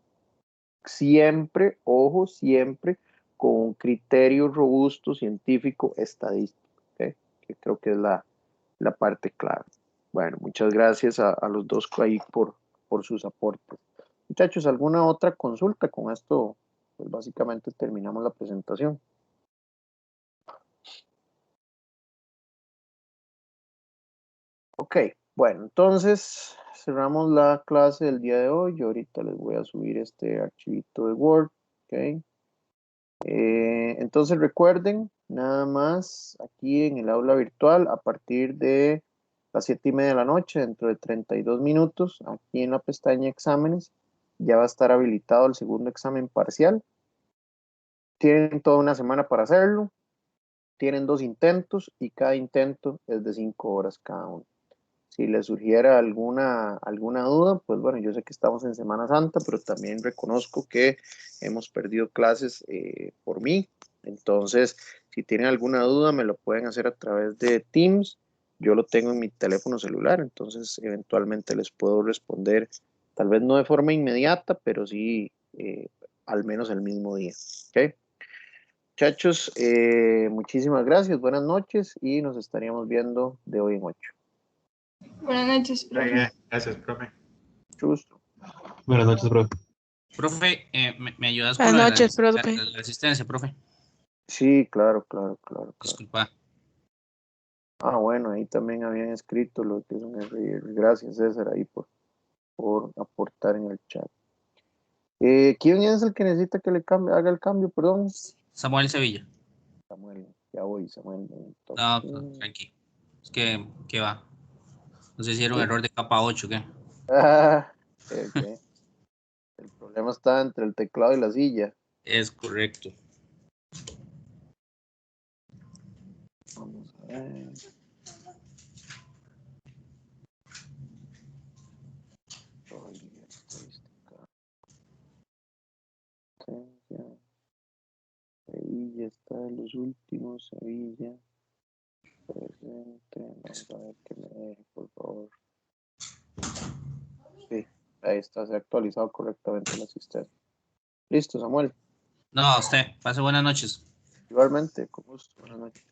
siempre, ojo, siempre con un criterio robusto, científico, estadístico, ¿okay? Que creo que es la parte clave. Bueno, muchas gracias a los dos ahí por sus aportes. Muchachos, ¿alguna otra consulta? Con esto, pues básicamente terminamos la presentación. Ok, bueno, entonces cerramos la clase del día de hoy. Yo ahorita les voy a subir este archivito de Word. Ok. Entonces recuerden, nada más aquí en el aula virtual, a partir de las 7:30 de la noche, dentro de 32 minutos, aquí en la pestaña exámenes, ya va a estar habilitado el segundo examen parcial. Tienen toda una semana para hacerlo. Tienen 2 intentos y cada intento es de 5 horas cada uno. Si les surgiera alguna duda, pues bueno, yo sé que estamos en Semana Santa, pero también reconozco que hemos perdido clases por mí. Entonces, si tienen alguna duda, me lo pueden hacer a través de Teams. Yo lo tengo en mi teléfono celular, entonces eventualmente les puedo responder, tal vez no de forma inmediata, pero sí al menos el mismo día. ¿Ok? Muchachos, muchísimas gracias, buenas noches y nos estaríamos viendo de hoy en 8. Buenas noches, profe. Gracias, profe. Justo. Buenas noches, profe. Profe, ¿me ayudas con Buenas lo de noches, profe. la asistencia, profe? Sí, claro. Disculpa. Bueno, ahí también habían escrito lo que es un RR. Gracias, César, ahí por aportar en el chat. ¿Quién es el que necesita que le haga el cambio? Perdón. Samuel Sevilla. Samuel, ya voy, Samuel. No, tranqui. Es que va. No sé si era un error de capa 8 o qué. Okay. El problema está entre el teclado y la silla. Es correcto. Vamos a ver. Sevilla está en los últimos. Sevilla. Presente. Vamos a ver que me deje, por favor. Sí, ahí está, se ha actualizado correctamente el asistente. Listo, Samuel. No, usted. Pase buenas noches. Igualmente, con gusto. Buenas noches.